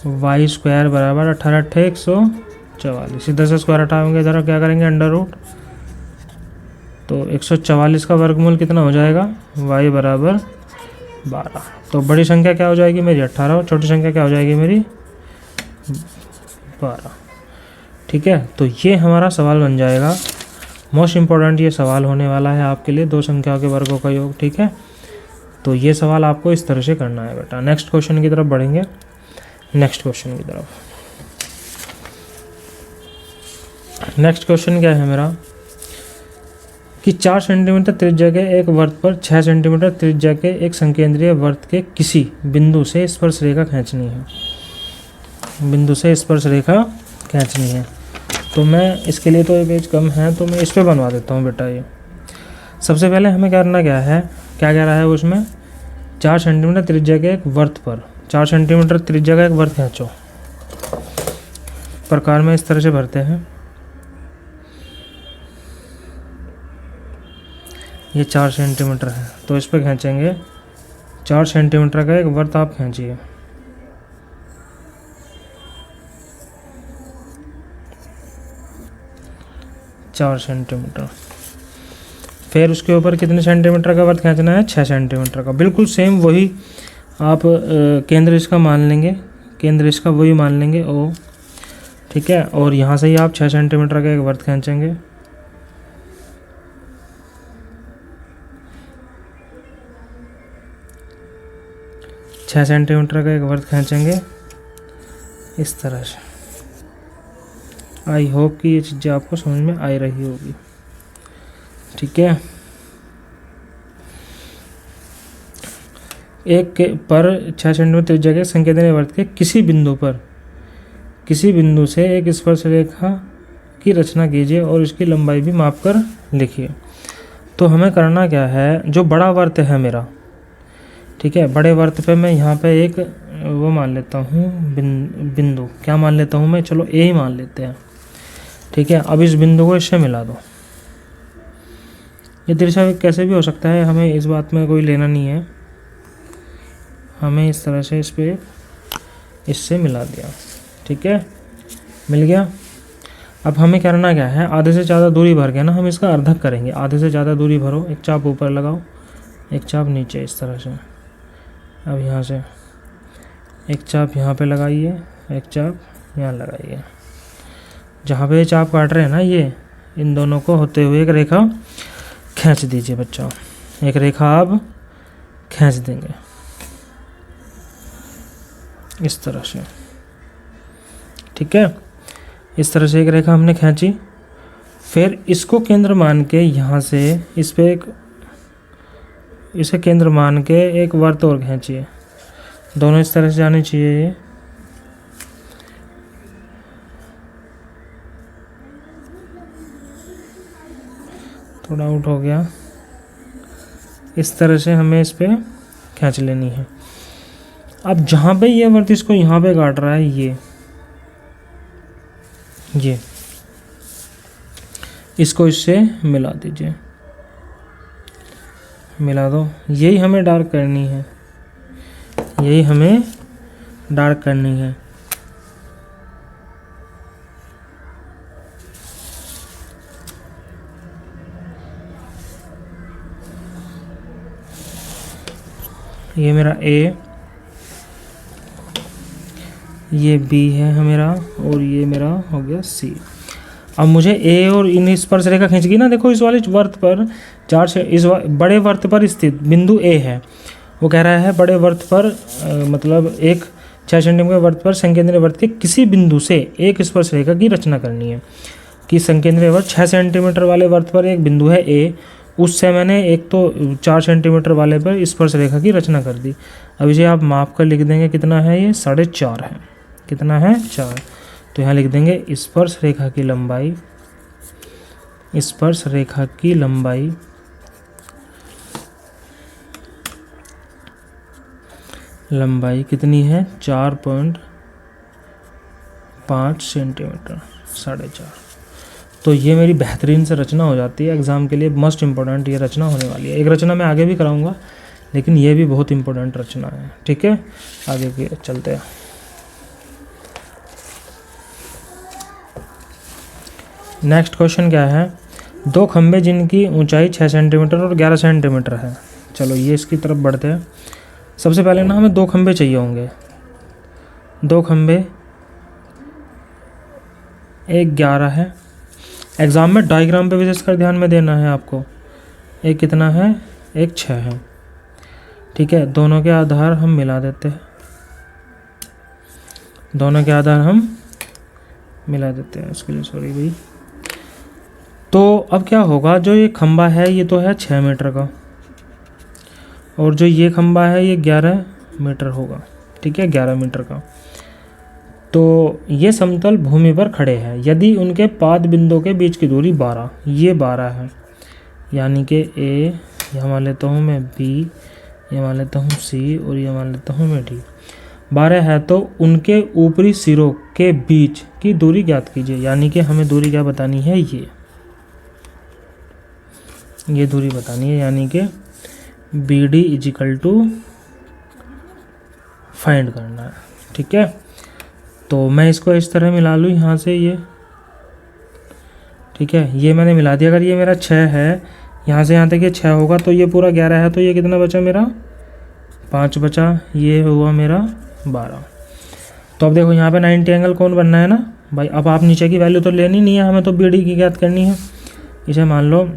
Speaker 1: वाई स्क्वायर बराबर 18 अट्ठे 144। सीधा से स्क्वायर हटाएंगे, इधर क्या करेंगे अंडर रूट, तो 144 का वर्गमूल कितना हो जाएगा, y बराबर 12। तो बड़ी संख्या क्या हो जाएगी मेरी 18 और छोटी संख्या क्या हो जाएगी मेरी 12। ठीक है, तो ये हमारा सवाल बन जाएगा। मोस्ट इम्पोर्टेंट ये सवाल होने वाला है आपके लिए, दो संख्याओं के वर्गों का योग। ठीक है, तो ये सवाल आपको इस तरह से करना है बेटा। नेक्स्ट क्वेश्चन की तरफ बढ़ेंगे, नेक्स्ट क्वेश्चन की तरफ। नेक्स्ट क्वेश्चन क्या है मेरा, कि 4 सेंटीमीटर त्रिज्या के एक वृत्त पर 6 सेंटीमीटर त्रिज्या के एक संकेंद्रीय वृत्त के किसी बिंदु से स्पर्श रेखा खींचनी है, बिंदु से स्पर्श रेखा खींचनी है। तो मैं इसके लिए तो ये पेज कम है, तो मैं इस पर बनवा देता हूँ बेटा। ये सबसे पहले हमें करना क्या है, क्या कह रहा है उसमें, 4 सेंटीमीटर त्रिज्या के एक वृत्त पर 4 सेंटीमीटर त्रिज्या का एक वृत्त खींचो। प्रकार में इस तरह से भरते हैं, ये 4 सेंटीमीटर है, तो इस पर खींचेंगे 4 सेंटीमीटर का एक वृत्त आप खींचिए। चार सेंटीमीटर, फिर उसके ऊपर कितने सेंटीमीटर का वृत्त खींचना है, 6 सेंटीमीटर का। बिल्कुल सेम वही आप केंद्र इसका मान लेंगे, केंद्र इसका वही मान लेंगे ओ। ठीक है, और यहाँ से ही आप 6 सेंटीमीटर का एक वृत्त खींचेंगे। 6 सेंटीमीटर का एक वर्त खींचेंगे इस तरह से। आई होप कि ये चीज़ें आपको समझ में आ रही होगी, ठीक है। एक के पर 6 सेंटीमीटर त्रिज्या के संकेंद्रीय वृत्त के किसी बिंदु से एक स्पर्श रेखा की रचना कीजिए और इसकी लंबाई भी माप कर लिखिए। तो हमें करना क्या है, जो बड़ा वर्त है मेरा, ठीक है, बड़े वर्त पे मैं यहाँ पे एक वो मान लेता हूँ बिंदु, क्या मान लेता हूँ मैं, चलो ए ही मान लेते हैं, ठीक है। अब इस बिंदु को इससे मिला दो। ये तिरछा कैसे भी हो सकता है, हमें इस बात में कोई लेना नहीं है, हमें इस तरह से इस पे इससे मिला दिया, ठीक है, मिल गया। अब हमें करना क्या है, आधे से ज़्यादा दूरी भर के ना हम इसका अर्धक करेंगे। आधे से ज़्यादा दूरी भरो, एक चाप ऊपर लगाओ, एक चाप नीचे, इस तरह से। अब यहाँ से एक चाप यहाँ पे लगाइए, एक चाप यहाँ लगाइए। जहाँ पे ये चाप काट रहे हैं ना, ये इन दोनों को होते हुए एक रेखा खींच दीजिए बच्चों। एक रेखा आप खींच देंगे इस तरह से, ठीक है। इस तरह से एक रेखा हमने खींची। फिर इसको केंद्र मान के यहाँ से इस पे इसे केंद्र मान के एक वर्त और खींचिए। दोनों इस तरह से जाने चाहिए। ये थोड़ा आउट हो गया। इस तरह से हमें इस पे खींच लेनी है। अब जहाँ पे ये वर्त इसको यहाँ पे काट रहा है, ये इसको इससे मिला दीजिए, मिला दो। यही हमें डार्क करनी है, यही हमें डार्क करनी है। ये मेरा ए, ये बी है मेरा, और ये मेरा हो गया सी। अब मुझे ए और इन स्पर्श रेखा खींच गई ना, देखो इस वाले वर्त पर इस बड़े वर्त पर स्थित बिंदु ए है। वो कह रहा है बड़े वर्त पर मतलब एक 6 सेंटीमीटर वर्त पर संकेंद्रीय वर्त के किसी बिंदु से एक स्पर्श रेखा की रचना करनी है। कि संकेंद्रीय वर्त 6 सेंटीमीटर वाले वर्त पर एक बिंदु है ए, उससे मैंने एक तो 4 सेंटीमीटर वाले पर स्पर्श रेखा की रचना कर दी। अब इसे आप माप कर लिख देंगे, कितना है ये, 4.5 है। कितना है, 4। तो यहाँ लिख देंगे स्पर्श रेखा की लंबाई, स्पर्श रेखा की लंबाई कितनी है, 4.5 सेंटीमीटर, 4.5। तो ये मेरी बेहतरीन से रचना हो जाती है। एग्ज़ाम के लिए मोस्ट इम्पोर्टेंट ये रचना होने वाली है। एक रचना मैं आगे भी कराऊंगा, लेकिन ये भी बहुत इम्पोर्टेंट रचना है, ठीक है। आगे के चलते हैं। नेक्स्ट क्वेश्चन क्या है, 2 खंभे जिनकी ऊंचाई 6 सेंटीमीटर और 11 सेंटीमीटर है। चलो ये इसकी तरफ बढ़ते हैं। सबसे पहले ना हमें 2 खंभे चाहिए होंगे। 2 खंभे, एक 11 है। एग्ज़ाम में डायग्राम पे विशेषकर ध्यान में देना है आपको। एक कितना है, एक 6 है, ठीक है। दोनों के आधार हम मिला देते हैं, दोनों के आधार हम मिला देते हैं। उसके लिए सॉरी भाई। तो अब क्या होगा, जो ये खंबा है ये तो है 6 मीटर का, और जो ये खंबा है ये 11 मीटर होगा, ठीक है, 11 मीटर का। तो ये समतल भूमि पर खड़े हैं। यदि उनके पाद बिंदु के बीच की दूरी 12, ये 12 है, यानी कि ए, ये मान लेता हूँ मैं बी, ये मान लेता हूँ सी, और ये मान लेता हूँ मैं डी। 12 है तो उनके ऊपरी सिरों के बीच की दूरी ज्ञात कीजिए। यानी कि हमें दूरी क्या बतानी है, ये दूरी बतानी है। यानी कि B D is equal to find करना है, ठीक है। तो मैं इसको इस तरह मिला लूँ यहाँ से, ये ठीक है, ये मैंने मिला दिया। अगर ये मेरा 6 है, यहाँ से यहाँ तक ये 6 होगा, तो ये पूरा 11 है, तो ये कितना बचा मेरा, 5 बचा। ये हुआ मेरा 12। तो अब देखो यहाँ पे 90 एंगल कौन बनना है ना भाई। अब आप नीचे की वैल्यू तो लेनी नहीं है, हमें तो बी डी की ज्ञात करनी है। इसे मान लो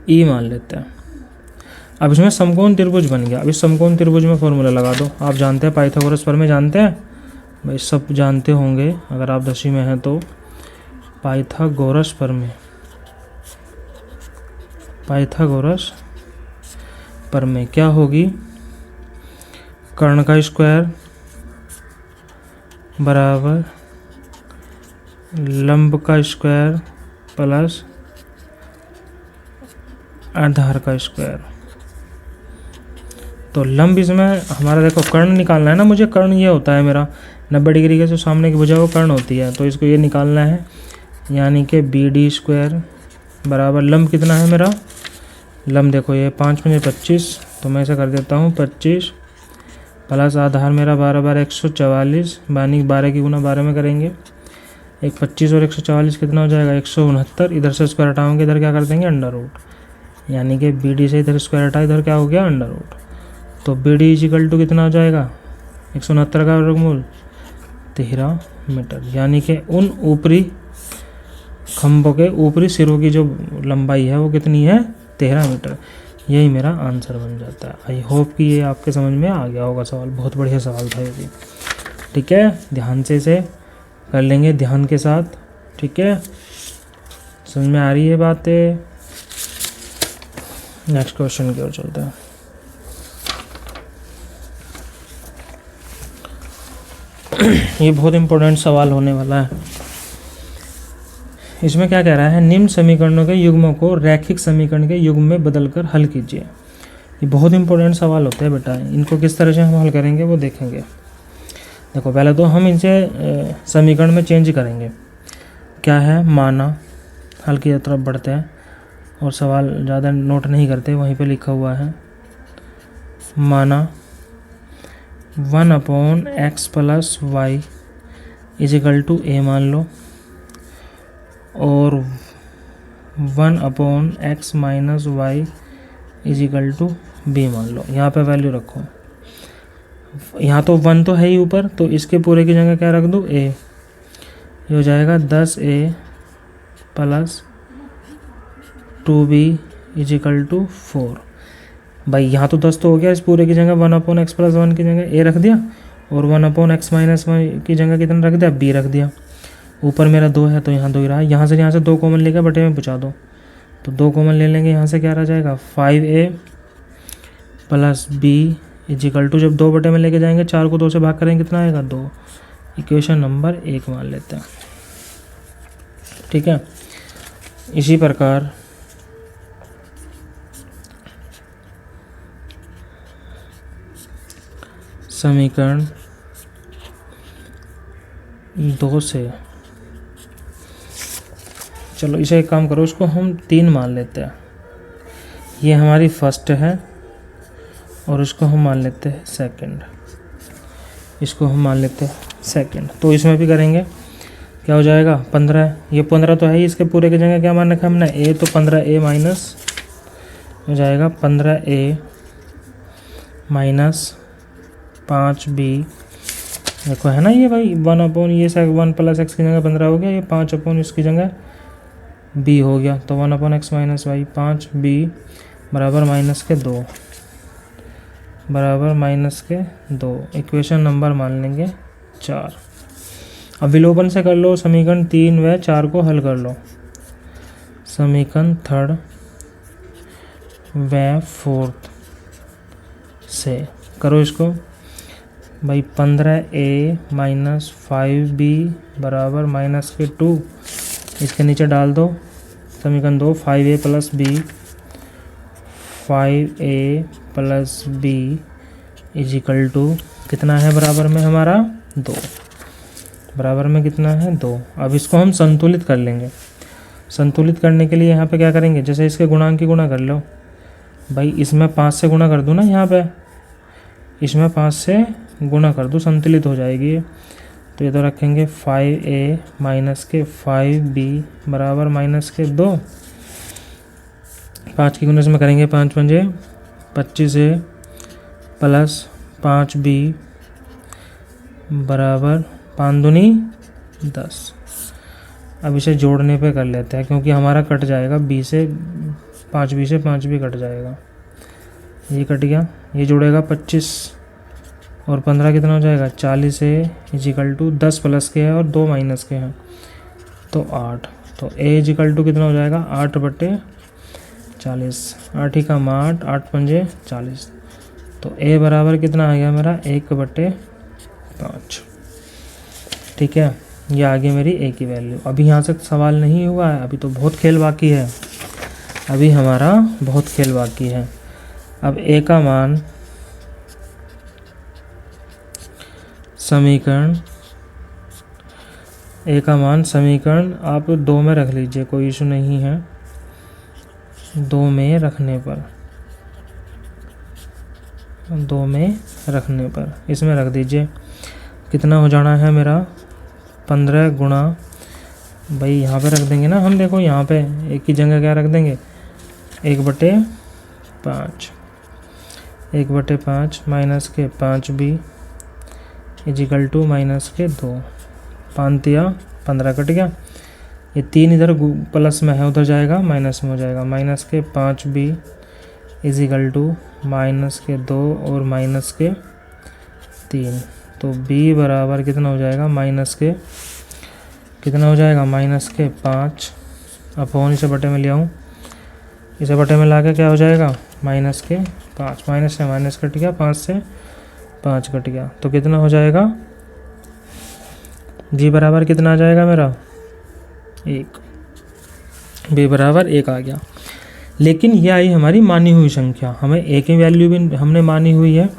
Speaker 1: ई मान लेते हैं। अब इसमें समकोण त्रिभुज बन गया। अब इस समकोण त्रिभुज में फॉर्मूला लगा दो। आप जानते हैं पाइथागोरस प्रमेय जानते हैं भाई, सब जानते होंगे अगर आप 10वीं में हैं तो। पाइथागोरस प्रमेय, पाइथागोरस प्रमेय क्या होगी? कर्ण का स्क्वायर बराबर लंब का स्क्वायर प्लस आधार का स्क्वायर। तो लंब इसमें हमारा देखो कर्ण निकालना है ना मुझे। कर्ण ये होता है मेरा 90 डिग्री के जो सामने की भुजा वो कर्ण होती है, तो इसको ये निकालना है। यानी कि BD स्क्वायर बराबर लंब कितना है मेरा? लंब देखो ये 5 में 25, तो मैं ऐसा कर देता हूँ 25 प्लस आधार मेरा 12 12 144, यानी 12 की गुना 12 में करेंगे। एक 25 और 144 कितना हो जाएगा? 169। इधर से स्क्वायर हटाओगे, इधर क्या कर देंगे? Under root. यानी कि BD से इधर स्क्वायर हटा, इधर क्या हो गया? Under root. तो BD इजिकल टू कितना हो जाएगा? 169 का वर्गमूल 13 मीटर। यानी कि उन ऊपरी खंभों के ऊपरी सिरों की जो लंबाई है वो कितनी है? 13 मीटर। यही मेरा आंसर बन जाता है। आई होप कि ये आपके समझ में आ गया होगा सवाल। बहुत बढ़िया सवाल था ये भी। ठीक है, ध्यान से इसे कर लेंगे, ध्यान के साथ। ठीक है, समझ में आ रही है बातें? नेक्स्ट क्वेश्चन की ओर चलते हैं। ये बहुत इंपॉर्टेंट सवाल होने वाला है। इसमें क्या कह रहा है? निम्न समीकरणों के युग्मों को रैखिक समीकरण के युग्म में बदलकर हल कीजिए। ये बहुत इंपॉर्टेंट सवाल होते हैं बेटा। इनको किस तरह से हम हल करेंगे वो देखेंगे। देखो पहले तो हम इनसे समीकरण में चेंज करेंगे। क्या है? माना, हल की तरफ बढ़ते हैं और सवाल ज़्यादा नोट नहीं करते, वहीं पे लिखा हुआ है। माना 1/x + y = a मान लो, और 1/x - y = b मान लो। यहाँ पे वैल्यू रखो। यहाँ तो 1 तो है ही ऊपर, तो इसके पूरे की जगह क्या रख दूँ? a। ये हो जाएगा 10a + 2b = 4। भाई यहाँ तो 10 तो हो गया, इस पूरे की जगह 1/x + 1 की जगह a रख दिया, और 1/x - y की जगह कितना रख दिया? b रख दिया। ऊपर मेरा 2 है तो यहाँ 2 ही रहा। यहाँ से 2 कॉमन लेकर बटे में पहुँचा दो, तो 2 कॉमन ले लेंगे। यहाँ से क्या रह जाएगा? 5a + b = जब 2 बटे में लेके जाएंगे, 4 को 2 से भाग करेंगे, कितना आएगा? 2। इक्वेशन नंबर 1 मान लेते हैं। ठीक है, इसी प्रकार समीकरण 2 से, चलो इसे एक काम करो, इसको हम 3 मान लेते हैं। ये हमारी फर्स्ट है और इसको हम मान लेते हैं सेकंड। इसको हम मान लेते हैं सेकंड। तो इसमें भी करेंगे, क्या हो जाएगा? 15। ये 15 तो है ही, इसके पूरे की जगह क्या मान रखा हमने? a। तो 15a माइनस हो जाएगा 15a - 5b। देखो है ना ये भाई 1/, ये 1 + x की जगह 15 हो गया, ये 5/, इसकी जगह b हो गया। तो 1/x - y 5b बराबर -2 बराबर -2। इक्वेशन नंबर मान लेंगे 4। अब विलोपन से कर लो समीकरण 3 व 4 को हल कर लो। समीकरण 3 व 4 से करो इसको भाई। 15a - 5b बराबर -2। इसके नीचे डाल दो समीकरण 2। 5a + b 5a + b = कितना है? बराबर में हमारा 2। बराबर में कितना है? 2। अब इसको हम संतुलित कर लेंगे। संतुलित करने के लिए यहाँ पे क्या करेंगे? जैसे इसके गुणांक की गुणा कर लो भाई। इसमें 5 से गुणा कर दूँ ना, यहाँ पे इसमें 5 से गुणा कर दूँ, संतुलित हो जाएगी। तो ये तो रखेंगे 5a - 5b बराबर -2। 5 की गुना इसमें करेंगे, 5 × 5 = 25a + 5b बराबर 5 दूनी 10। अब इसे जोड़ने पे कर लेते हैं, क्योंकि हमारा कट जाएगा b से 5b से 5b कट जाएगा। ये कट गया, ये जुड़ेगा 25 और 15 कितना हो जाएगा 40 है इजिकल टू 10 प्लस के है और 2 माइनस के हैं तो 8। तो ए इजिकल टू कितना हो जाएगा 8/40, 8 ही कम 8, 8 पंजे 40। तो ए बराबर कितना आ गया मेरा 1/5। ठीक है, ये आ गई मेरी ए की वैल्यू। अभी यहाँ से सवाल नहीं हुआ है, अभी तो बहुत खेल बाकी है, अभी हमारा बहुत खेल बाकी है। अब ए का मान समीकरण, ए का मान समीकरण आप 2 में रख लीजिए, कोई इशू नहीं है। 2 में रखने पर, 2 में रखने पर इसमें रख दीजिए, कितना हो जाना है मेरा 15 गुणा, भाई यहाँ पे रख देंगे ना हम, देखो यहाँ पे एक की जगह क्या रख देंगे 1/5, 1/5 माइनस के 5b इजिकल टू माइनस के 2, 5 या 15 कट गया, ये 3 इधर प्लस में है उधर जाएगा माइनस में हो जाएगा, माइनस के 5b इजिकल टू माइनस के 2 और माइनस के 3। तो b बराबर कितना हो जाएगा माइनस के कितना हो जाएगा माइनस के 5 अपॉन, इसे बटे में ले आऊँ, इसे बटे में ला के क्या हो जाएगा माइनस के 5, माइनस से माइनस कट गया, 5 से 5 कट गया, तो कितना हो जाएगा जी बराबर कितना आ जाएगा मेरा 1, बी बराबर 1 आ गया। लेकिन ये आई हमारी मानी हुई संख्या, हमें ए की वैल्यू भी हमने मानी हुई है,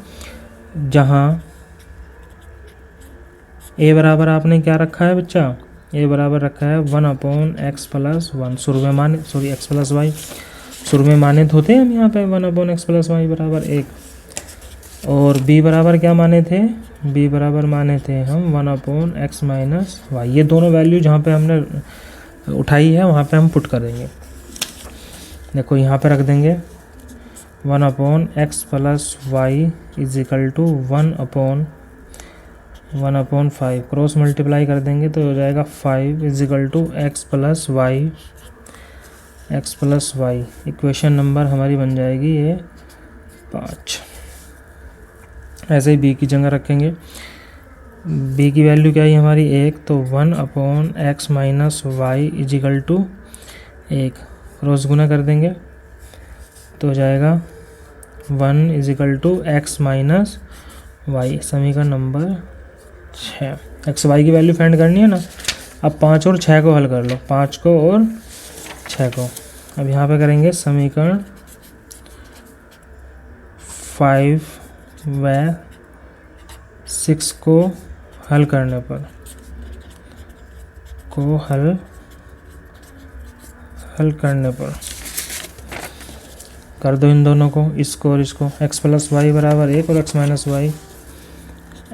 Speaker 1: जहाँ ए बराबर आपने क्या रखा है बच्चा, ए बराबर रखा है 1/x+1, शुरू में माने x+y शुरू में मानित होते हैं हम यहाँ पे 1/x+y बराबर 1। और b बराबर क्या माने थे, b बराबर माने थे हम 1/x-y। ये दोनों वैल्यू जहाँ पे हमने उठाई है वहाँ पे हम पुट करेंगे, देखो यहाँ पे रख देंगे 1/x+y is equal to 1/5, cross multiply कर देंगे तो हो जाएगा 5 is equal to x+y, equation number हमारी बन जाएगी ये 5। ऐसे ही b की जगह रखेंगे, b की वैल्यू क्या है हमारी 1, तो 1/x-y इजिकल टू 1, क्रॉस गुना कर देंगे तो हो जाएगा 1 इजिकल टू x-y, समीकरण नंबर 6। एक्स वाई की वैल्यू फाइंड करनी है ना, अब 5 और 6 को हल कर लो, 5 को और 6 को। अब यहाँ पे करेंगे समीकरण 5 व 6 को हल करने पर, हल करने पर कर दो इन दोनों को, इसको और इसको, x+y बराबर 1 और x-y,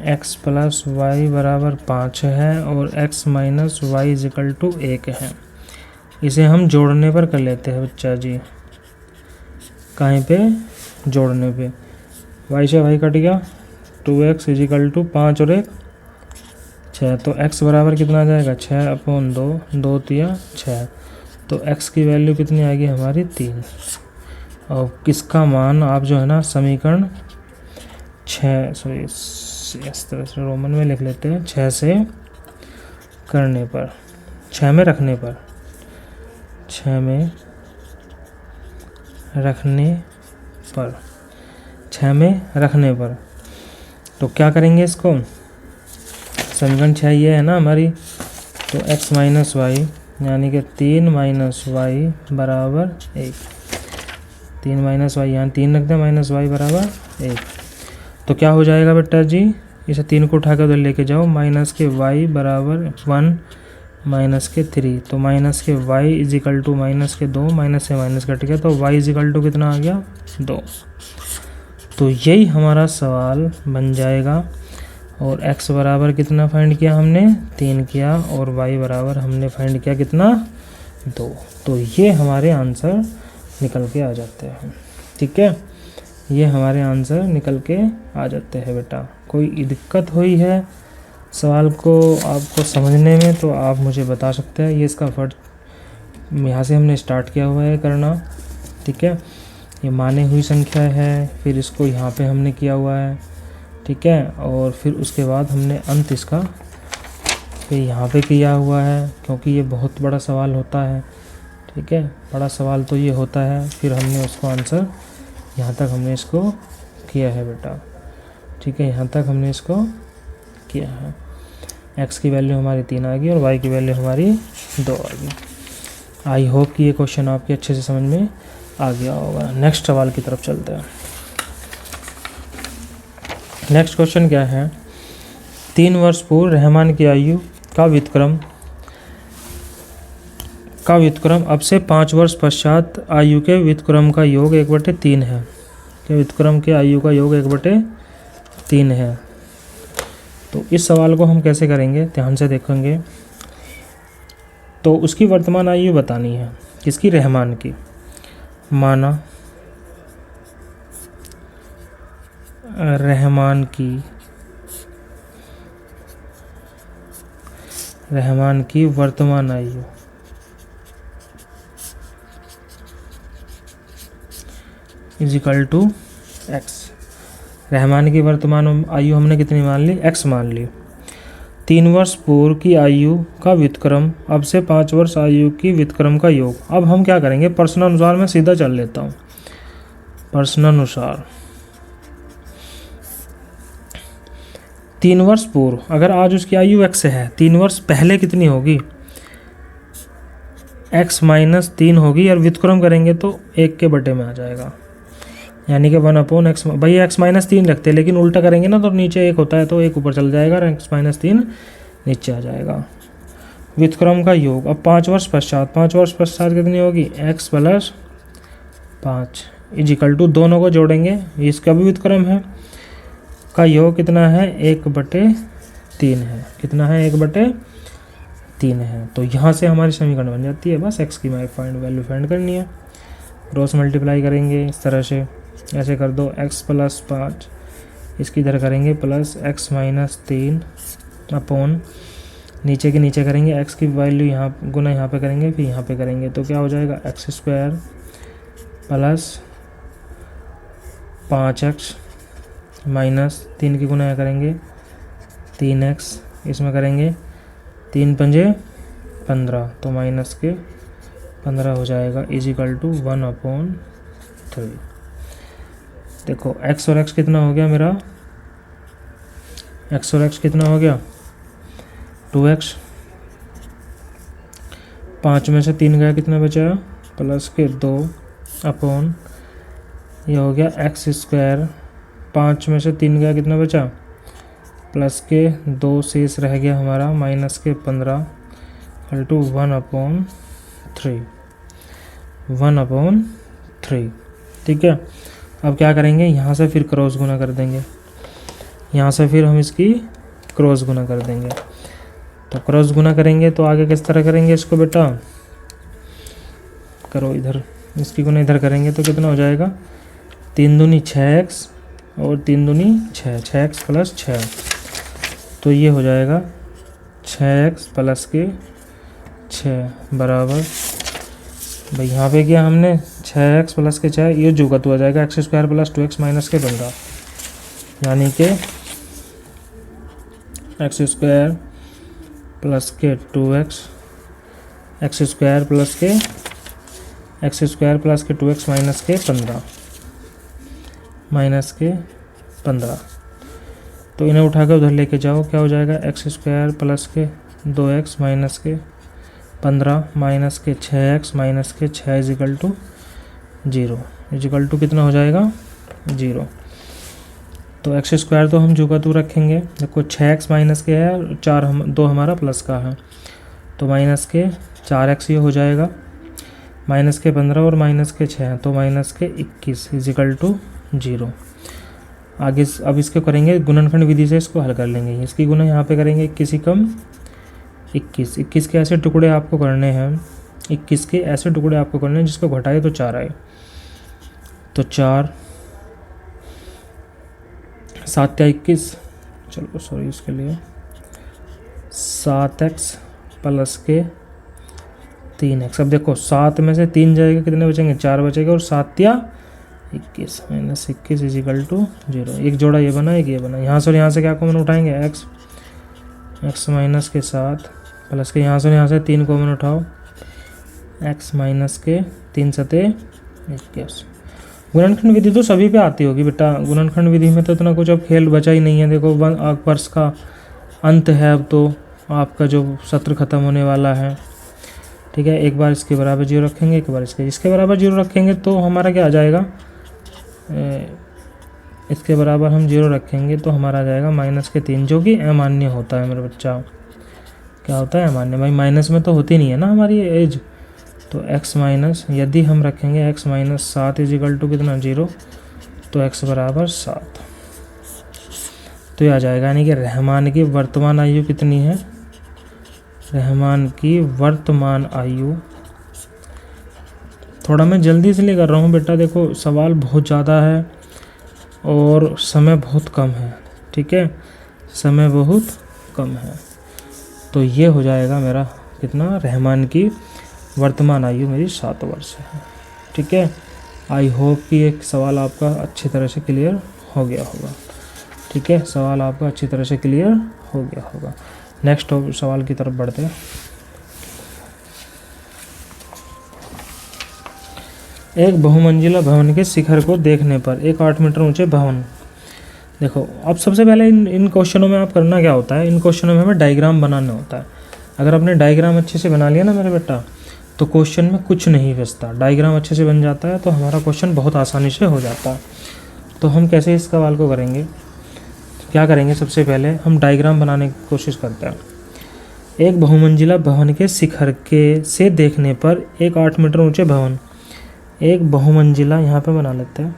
Speaker 1: x+y बराबर 5 है और x-y इजिकल टू 1 है। इसे हम जोड़ने पर कर लेते हैं बच्चा जी, कहीं पे जोड़ने पे, y से y कट गया, 2x इजिकल टू 5 और 1 6, तो x बराबर कितना आ जाएगा 6/2, 2 तिया 6, तो x की वैल्यू कितनी आएगी हमारी 3। और किसका मान आप जो है ना समीकरण 6, सॉरी इस तरह से रोमन में लिख लेते हैं, 6 से करने पर, 6 में रखने पर, 6 में रखने पर, 6 में रखने पर, तो क्या करेंगे इसको, समीकरण 6 ये है ना हमारी, तो x-y यानी कि 3 y बराबर 1, 3 y यहाँ 3 रख दें, -y बराबर 1, तो क्या हो जाएगा बेटा जी, इसे 3 को उठा कर उधर लेके जाओ, -y बराबर 1 -3, तो -y इजिकल टू -2, माइनस से माइनस कट गया, तो y इजिकल टू कितना आ गया 2। तो यही हमारा सवाल बन जाएगा। और x बराबर कितना फाइंड किया हमने 3 किया, और y बराबर हमने फाइंड किया कितना 2। तो ये हमारे आंसर निकल के आ जाते हैं। ठीक है, ये हमारे आंसर निकल के आ जाते हैं बेटा। कोई दिक्कत हुई है सवाल को आपको समझने में तो आप मुझे बता सकते हैं। ये इसका फर्स्ट यहाँ से हमने स्टार्ट किया हुआ है करना। ठीक है, ये माने हुई संख्या है, फिर इसको यहाँ पे हमने किया हुआ है, ठीक है, और फिर उसके बाद हमने अंत इसका फिर यहाँ पे किया हुआ है, क्योंकि ये बहुत बड़ा सवाल होता है, ठीक है, बड़ा सवाल तो ये होता है। फिर हमने उसको आंसर यहाँ तक हमने इसको किया है बेटा, ठीक है, यहाँ तक हमने इसको किया है। x की वैल्यू हमारी 3 आ गई और y की वैल्यू हमारी 2 आ गई। आई होप कि ये क्वेश्चन आपके अच्छे से समझ में आ गया होगा। नेक्स्ट सवाल की तरफ चलते हैं। नेक्स्ट क्वेश्चन क्या है, 3 वर्ष पूर्व रहमान की आयु का व्युत्क्रम अब से 5 वर्ष पश्चात आयु के व्युत्क्रम का योग 1/3 है। के व्युत्क्रम के आयु का योग 1/3 है। तो इस सवाल को हम कैसे करेंगे, ध्यान से देखेंगे। तो उसकी वर्तमान आयु बतानी है, किसकी, रहमान की। माना रहमान की वर्तमान आयु इजिकल टू x। रहमान की वर्तमान आयु हमने कितनी मान ली, x मान ली। 3 वर्ष पूर्व की आयु का व्युत्क्रम अब से 5 वर्ष आयु की व्युत्क्रम का योग। अब हम क्या करेंगे, प्रश्नानुसार मैं सीधा चल लेता हूँ। प्रश्नानुसार 3 वर्ष पूर्व, अगर आज उसकी आयु x है, 3 वर्ष पहले कितनी होगी, x - 3 होगी, और व्युत्क्रम करेंगे तो 1 के बटे में आ जाएगा, यानी कि 1/x। भैया x - 3 रखते हैं, लेकिन उल्टा करेंगे ना तो नीचे 1 होता है, तो 1 ऊपर चल जाएगा और x - 3 नीचे आ जाएगा। व्युत्क्रम का योग अब 5 वर्ष पश्चात, 5 वर्ष पश्चात कितनी होगी, x + 5 इजिकल टू, दोनों को जोड़ेंगे, इसका भी व्युत्क्रम है, का योग कितना है, 1/3 है। कितना है, 1/3 है। तो यहाँ से हमारी समीकरण बन जाती है, बस x की वैल्यू फाइंड करनी है। क्रॉस मल्टीप्लाई करेंगे इस तरह से, ऐसे कर दो, x + 5 इसकी इधर करेंगे प्लस x - 3 अपॉन, नीचे के नीचे करेंगे, x की वैल्यू यहाँ गुना यहाँ पे करेंगे, फिर यहाँ पे करेंगे, तो क्या हो जाएगा, x² + 5x - 3 की गुना यहाँ करेंगे 3x, इसमें करेंगे 3 × 5 = 15, तो माइनस के 15 हो जाएगा, इजिकल टू 1/3। देखो x और x कितना हो गया मेरा, x और x कितना हो गया, 2x। 5 में से 3 गया, कितना बचा, प्लस के 2 अपॉन, ये हो गया x²। 5 में से 3 गया, कितना बचा, प्लस के 2 शेष रह गया हमारा, माइनस के 15 इक्वल टू 1/3। 1/3, ठीक है। अब क्या करेंगे, यहाँ से फिर क्रॉस गुना कर देंगे, यहाँ से फिर हम इसकी क्रॉस गुना कर देंगे। तो क्रॉस गुना करेंगे तो आगे किस तरह करेंगे इसको बेटा, करो इधर, इसकी गुना इधर करेंगे तो कितना हो जाएगा, 3 दूनी 6x और 3 दूनी 6, 6x + 6, तो ये हो जाएगा 6x + के 6 बराबर, भाई यहाँ पे किया हमने 6x + के 6, ये जुगत हो जाएगा x² + 2x - के 15, यानी कि x² + के 2x, x² + के 2x - के 15, -15। तो इन्हें उठा कर उधर लेके जाओ, क्या हो जाएगा, x² + के 2x - के 15 के 6x - के 6 इजिकल टू 0, इजिकल टू कितना हो जाएगा, 0। तो x² तो हम जो का तू रखेंगे, देखो 6x - के है और 2 हमारा प्लस का है, तो माइनस के 4x ये हो जाएगा, माइनस के 15 और माइनस के 6, तो माइनस के 21 इजिकल टू 0। आगे अब इसको करेंगे गुणनखंड विधि से, इसको हल कर लेंगे। इसकी गुना यहाँ पे करेंगे 21 कम 21 के ऐसे टुकड़े आपको करने हैं, 21 के ऐसे टुकड़े आपको करने हैं जिसको घटाए तो 4 आए, तो 4 7 या 21, चलो सॉरी इसके लिए 7x + के 3x। अब देखो 7 में से 3 जाएगा, कितने बचेंगे, 4 बचेगा, और 7 या 21 माइनस 21 इज इक्वल टू 0। एक जोड़ा ये बना, एक ये बना। यहाँ से और यहाँ से क्या कॉमन उठाएंगे, x माइनस के साथ प्लस के यहाँ से 3 कॉमन उठाओ, x माइनस के 3 सते 21। गुणनखंड विधि तो सभी पे आती होगी बेटा, गुणनखंड विधि में तो इतना कुछ अब खेल बचा ही नहीं है। देखो वर्ष का अंत है, अब तो आपका जो सत्र खत्म होने वाला है, ठीक है। एक बार इसके बराबर 0 रखेंगे, एक बार इसके बराबर 0 रखेंगे तो हमारा क्या आ जाएगा, इसके बराबर हम 0 रखेंगे तो हमारा आ जाएगा -3, जो कि अमान्य होता है मेरे बच्चा। क्या होता है, अमान्य। भाई माइनस में तो होती नहीं है ना हमारी एज, तो x माइनस, यदि हम रखेंगे x minus 7 is equal to कितना 0, तो x बराबर 7, तो ये आ जाएगा। यानी कि रहमान की वर्तमान आयु कितनी है, रहमान की वर्तमान आयु, थोड़ा मैं जल्दी से ले कर रहा हूँ बेटा, देखो सवाल बहुत ज़्यादा है और समय बहुत कम है, ठीक है, समय बहुत कम है। तो ये हो जाएगा मेरा कितना, रहमान की वर्तमान आयु मेरी 7 वर्ष है, ठीक है। आई होप कि एक सवाल आपका अच्छी तरह से क्लियर हो गया होगा, ठीक है, सवाल आपका अच्छी तरह से क्लियर हो गया होगा। नेक्स्ट सवाल की तरफ बढ़ते हैं। एक बहुमंजिला भवन के शिखर को देखने पर एक 8 मीटर ऊंचे भवन, देखो अब सबसे पहले इन क्वेश्चनों में आप करना क्या होता है, इन क्वेश्चनों में हमें डायग्राम बनाना होता है। अगर आपने डायग्राम अच्छे से बना लिया ना मेरे बेटा, तो क्वेश्चन में कुछ नहीं फंसता, डायग्राम अच्छे से बन जाता है तो हमारा क्वेश्चन बहुत आसानी से हो जाता है। तो हम कैसे इस सवाल को करेंगे, क्या करेंगे, सबसे पहले हम डायग्राम बनाने की कोशिश करते हैं। एक बहुमंजिला भवन के शिखर के से देखने पर एक 8 मीटर ऊंचे भवन, एक बहुमंजिला यहाँ पे बना लेते हैं,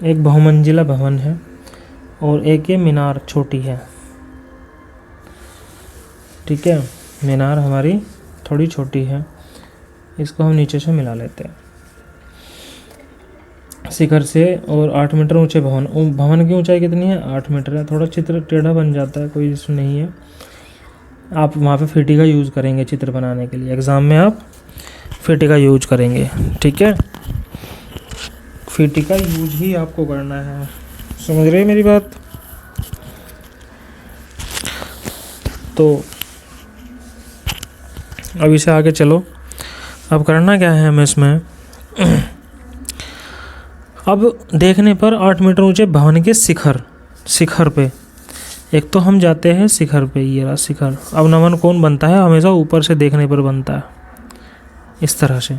Speaker 1: एक बहुमंजिला भवन है और एक ये मीनार छोटी है, ठीक है, मीनार हमारी थोड़ी छोटी है, इसको हम नीचे से मिला लेते हैं। शिखर से और 8 मीटर ऊंचे भवन, भवन की ऊंचाई कितनी है, 8 मीटर है। थोड़ा चित्र टेढ़ा बन जाता है, कोई इशू नहीं है, आप वहाँ पे फीटी का यूज़ करेंगे चित्र बनाने के लिए, एग्ज़ाम में आप फीटी का यूज करेंगे, ठीक है, फीटी का यूज ही आपको करना है, समझ रहे हैं मेरी बात। तो अब इसे आगे चलो, अब करना क्या है हमें इसमें, अब देखने पर 8 मीटर ऊंचे भवन के शिखर पे, एक तो हम जाते हैं शिखर पे, ये रहा शिखर। अब नमन कौन बनता है, हमेशा ऊपर से देखने पर बनता है, इस तरह से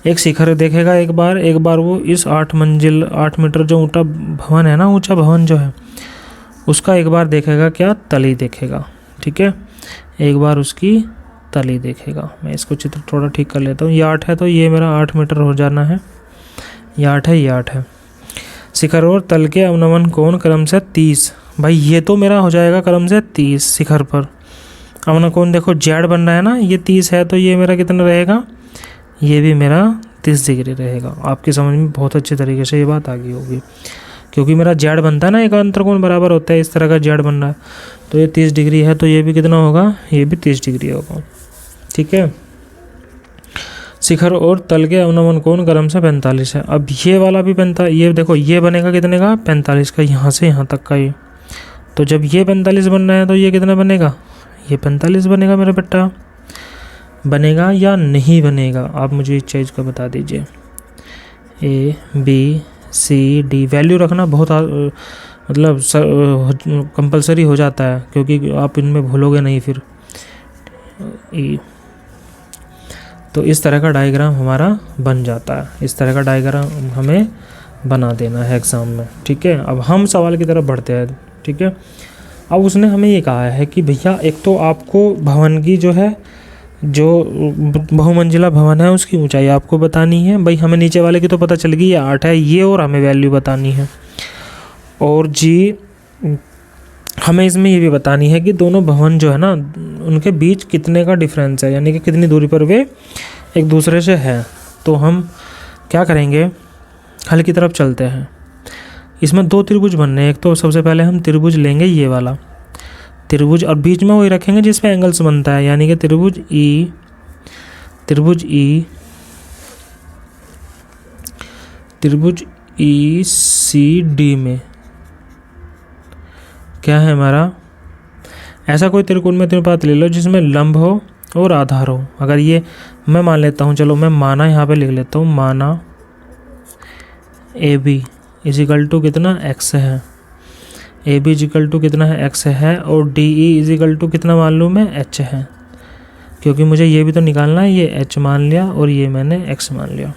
Speaker 1: एक शिखर देखेगा एक बार वो इस 8 मीटर जो ऊंचा भवन है ना, ऊंचा भवन जो है उसका एक बार देखेगा, क्या, तली देखेगा, ठीक है, एक बार उसकी तली देखेगा। मैं इसको चित्र थोड़ा ठीक कर लेता हूँ, ये 8 है तो ये मेरा 8 मीटर हो जाना है, ये 8 है, ये 8 है। शिखर और तल के अवनमन कोण क्रम से 30, भाई ये तो मेरा हो जाएगा क्रम से 30, शिखर पर अवनमन कोण देखो जेड बन रहा है ना, ये 30 है तो ये मेरा कितना रहेगा, ये भी मेरा 30 डिग्री रहेगा। आपकी समझ में बहुत अच्छे तरीके से ये बात आ गई होगी, क्योंकि मेरा जेड बनता है ना, एक अंतरकोण बराबर होता है, इस तरह का जेड बन रहा है, तो ये 30 डिग्री है तो ये भी कितना होगा, ये भी 30 डिग्री होगा, ठीक है। शिखर और तल के अवनमन कोण क्रम से 45 है। अब ये वाला भी 45, ये देखो ये बनेगा कितने का, 45 का, यहाँ से यहाँ तक का ये, तो जब ये 45 बनना है तो ये कितना बनेगा, ये 45 बनेगा मेरा बेटा। बनेगा या नहीं बनेगा, आप मुझे इस चीज़ को बता दीजिए। A B C D value रखना बहुत मतलब कंपलसरी हो जाता है, क्योंकि आप इनमें भूलोगे नहीं फिर। ई, तो इस तरह का डायग्राम हमारा बन जाता है, इस तरह का डायग्राम हमें बना देना है एग्ज़ाम में, ठीक है। अब हम सवाल की तरफ बढ़ते हैं, ठीक है। अब उसने हमें ये कहा है कि भैया एक तो आपको भवन की जो है, जो बहुमंजिला भवन है उसकी ऊंचाई आपको बतानी है, भाई हमें नीचे वाले की तो पता चल गई ये 8 है ये, और हमें वैल्यू बतानी है, और जी हमें इसमें ये भी बतानी है कि दोनों भवन जो है ना उनके बीच कितने का डिफरेंस है, यानी कि कितनी दूरी पर वे एक दूसरे से है। तो हम क्या करेंगे, हल की तरफ चलते हैं। इसमें 2 त्रिभुज बनने हैं, एक तो सबसे पहले हम त्रिभुज लेंगे ये वाला त्रिभुज, और बीच में वही रखेंगे जिस पे एंगल्स बनता है, यानी कि त्रिभुज ई त्रिभुज ई सी डी में क्या है हमारा, ऐसा कोई त्रिकोण में त्रिपात ले लो जिसमें लंब हो और आधार हो। अगर ये मैं मान लेता हूँ, चलो मैं माना यहाँ पे लिख लेता हूँ, माना ए बी इजिकल टू कितना x है, ए बी इजिकल टू कितना है x है, और डी ई इजिकल टू कितना मान लूँ मैं h है, क्योंकि मुझे ये भी तो निकालना है। ये h मान लिया और ये मैंने x मान लिया।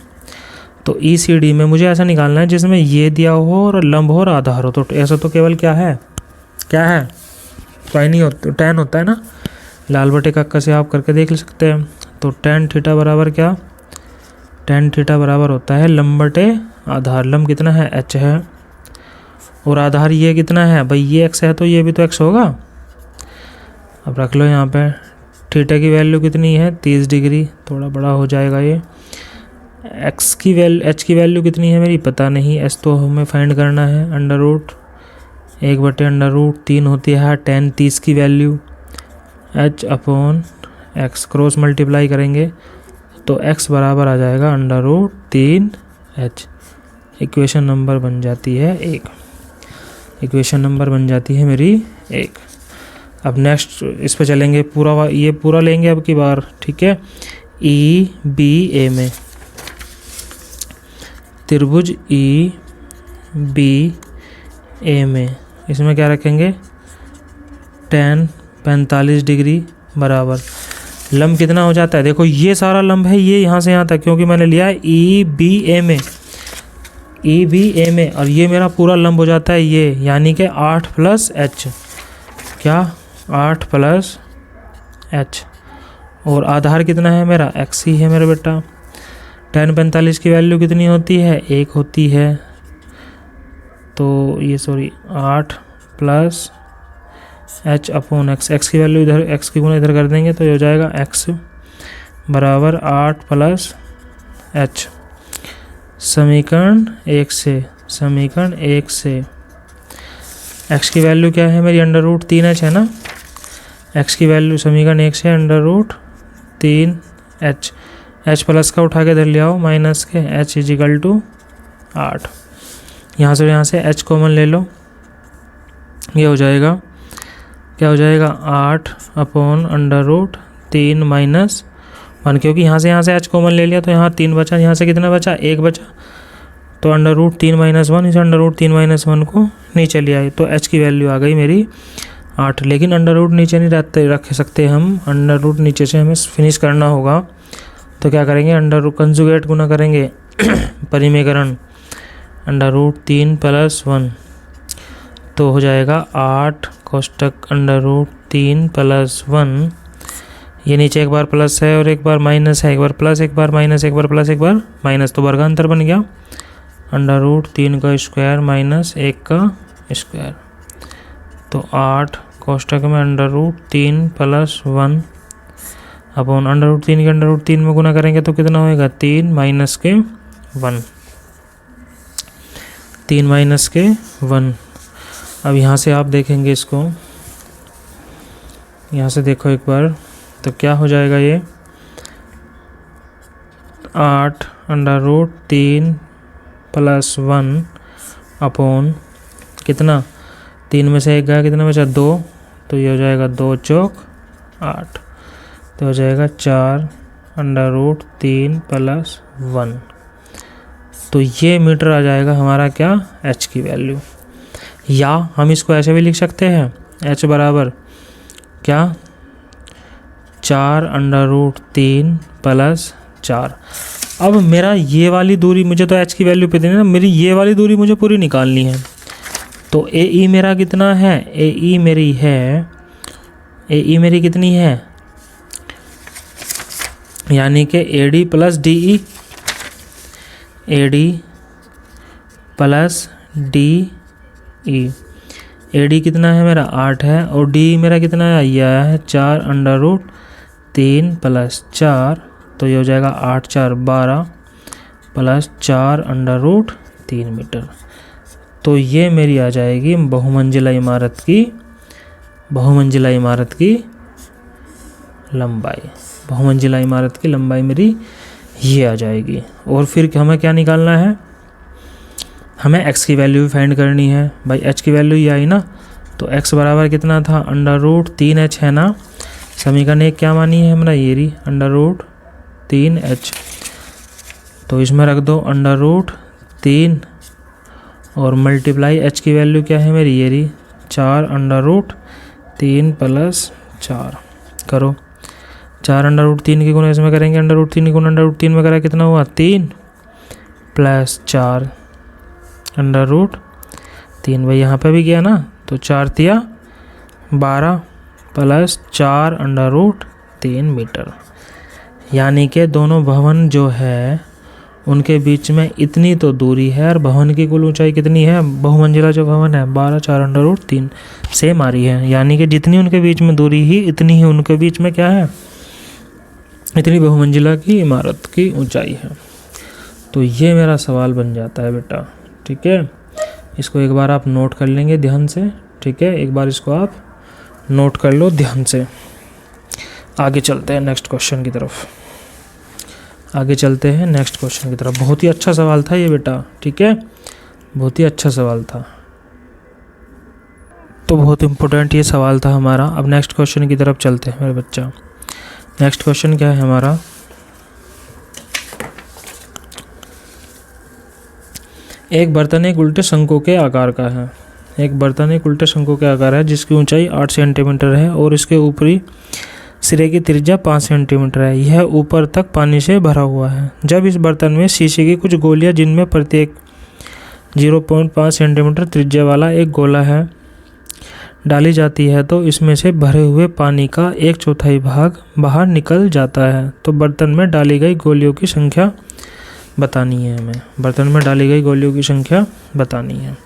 Speaker 1: तो ई सी डी में मुझे ऐसा निकालना है जिसमें ये दिया हो और लंब हो और आधार हो। तो ऐसा तो केवल क्या है, क्या है, कोई नहीं होता, tan होता है ना, लाल बटे कक्का से आप करके देख सकते हैं। तो tan थीटा बराबर क्या, tan थीटा बराबर होता है लंब बटे आधार। लंब कितना है h है और आधार ये कितना है भाई, ये x है तो ये भी तो x होगा। अब रख लो यहाँ पे थीटा की वैल्यू कितनी है 30 डिग्री, थोड़ा बड़ा हो जाएगा ये। x की वैल्यू, h की वैल्यू कितनी है मेरी पता नहीं, s तो हमें फाइंड करना है। अंडर रूट 1/√3 होती है tan 30 की value, h upon x cross multiply करेंगे तो x बराबर आ जाएगा √3h। इक्वेशन नंबर बन जाती है 1, इक्वेशन नंबर बन जाती है मेरी 1। अब नेक्स्ट इस पे चलेंगे, पूरा ये पूरा लेंगे अब की बार, ठीक है। ई बी ए में त्रिभुज ई बी ए में इसमें क्या रखेंगे, tan 45 डिग्री बराबर लंब कितना हो जाता है, देखो ये सारा लंब है ये यहाँ से यहाँ तक, क्योंकि मैंने लिया है ई बी ए में, ई बी ए में, और ये मेरा पूरा लंब हो जाता है ये, यानी कि 8 + h, क्या 8 + h, और आधार कितना है मेरा x ही है मेरा बेटा। tan 45 की वैल्यू कितनी होती है 1 होती है, तो ये 8 + h अपॉन x की वैल्यू इधर, x की गुणा इधर कर देंगे तो ये हो जाएगा x बराबर 8 + h। समीकरण 1 से x की वैल्यू क्या है मेरी √3h है ना, x की वैल्यू समीकरण 1 से √3h, h प्लस का उठा के इधर ले आओ माइनस के, h इजिकल टू 8, यहाँ से h कॉमन ले लो, ये हो जाएगा क्या हो जाएगा 8 अपॉन √3 माइनस 1, क्योंकि यहाँ से h कॉमन ले लिया तो यहाँ 3 बचा, यहाँ से कितना बचा 1 बचा, तो √3 - 1 इस √3 - 1 को नीचे ले आए तो h की वैल्यू आ गई मेरी 8। लेकिन अंडर रूट नीचे नहीं रख सकते हम, अंडर रूट नीचे से हमें फिनिश करना होगा। तो क्या करेंगे, अंडर रूट कंजुगेट गुना करेंगे परिमेयकरण, √3 + 1 तो हो जाएगा 8 कोष्टक √3 + 1, ये नीचे एक बार प्लस है और एक बार माइनस है, एक बार प्लस एक बार माइनस, एक बार प्लस एक बार माइनस, तो वर्गांतर बन गया √3 का स्क्वायर माइनस 1 का स्क्वायर, तो 8 कोष्टक में √3 + 1 अपॉन √3 के √3 में गुना करेंगे तो कितना होएगा 3 माइनस के 1। अब यहाँ से आप देखेंगे इसको, यहाँ से देखो एक बार, तो क्या हो जाएगा ये 8 √3 + 1 अपॉन कितना, 3 में से 1 गया, कितना बचा 2, तो ये हो जाएगा 2 चौक 8, तो हो जाएगा 4 √3 + 1। तो ये मीटर आ जाएगा हमारा क्या h की वैल्यू। या हम इसको ऐसे भी लिख सकते हैं, h बराबर क्या 4 √3 + 4। अब मेरा ये वाली दूरी, मुझे तो h की वैल्यू पे देनी है ना, मेरी ये वाली दूरी मुझे पूरी निकालनी है। तो AE मेरा कितना है, AE मेरी कितनी है, यानी कि AD + DE, AD + DE, AD कितना है मेरा 8 है और DE मेरा कितना है, ये आया है 4 √3 + 4, तो ये हो जाएगा 8 × 4 = 12 + 4 √3 मीटर। तो ये मेरी आ जाएगी बहुमंजिला इमारत की लंबाई, बहुमंजिला इमारत की लंबाई मेरी ये आ जाएगी। और फिर हमें क्या निकालना है, हमें x की वैल्यू भी फाइंड करनी है भाई, h की वैल्यू ये आई ना, तो x बराबर कितना था, √3h है ना। समीकरण एक क्या मानी है हमारा, ये रही √3h। तो इसमें रख दो √3 और मल्टीप्लाई h की वैल्यू क्या है मेरी, ये रही 4√3 + 4 करो। 4√3 की गुणा इसमें करेंगे, √3 की गुणा √3 में करा कितना हुआ 3 + 4 √3 भाई यहाँ पे भी गया ना, तो 4 तिया 12 + 4 √3 मीटर। यानी कि दोनों भवन जो है उनके बीच में इतनी तो दूरी है, और भवन की कुल ऊंचाई कितनी है, बहुमंजिला जो भवन है 12 4 √3 सेम आ रही है। यानी कि जितनी उनके बीच में दूरी ही इतनी ही उनके बीच में क्या है, इतनी बहुमंजिला की इमारत की ऊंचाई है। तो ये मेरा सवाल बन जाता है बेटा, ठीक है। इसको एक बार आप नोट कर लेंगे ध्यान से, ठीक है, एक बार इसको आप नोट कर लो ध्यान से। आगे चलते हैं नेक्स्ट क्वेश्चन की तरफ, आगे चलते हैं नेक्स्ट क्वेश्चन की तरफ। बहुत ही अच्छा सवाल था ये बेटा, ठीक है, बहुत ही अच्छा सवाल था, तो बहुत इम्पोर्टेंट ये सवाल था हमारा। अब नेक्स्ट क्वेश्चन की तरफ चलते हैं मेरे बच्चा। नेक्स्ट क्वेश्चन क्या है हमारा, एक बर्तन एक उल्टे शंकु के आकार का है। एक बर्तन एक उल्टे शंकु के आकार है जिसकी ऊंचाई 8 सेंटीमीटर है और इसके ऊपरी सिरे की त्रिज्या 5 सेंटीमीटर है। यह ऊपर तक पानी से भरा हुआ है। जब इस बर्तन में शीशे की कुछ गोलियां जिनमें प्रत्येक 0.5 सेंटीमीटर त्रिज्या वाला एक गोला है डाली जाती है तो इसमें से भरे हुए पानी का 1/4 भाग बाहर निकल जाता है। तो बर्तन में डाली गई गोलियों की संख्या बतानी है हमें। बर्तन में डाली गई गोलियों की संख्या बतानी है।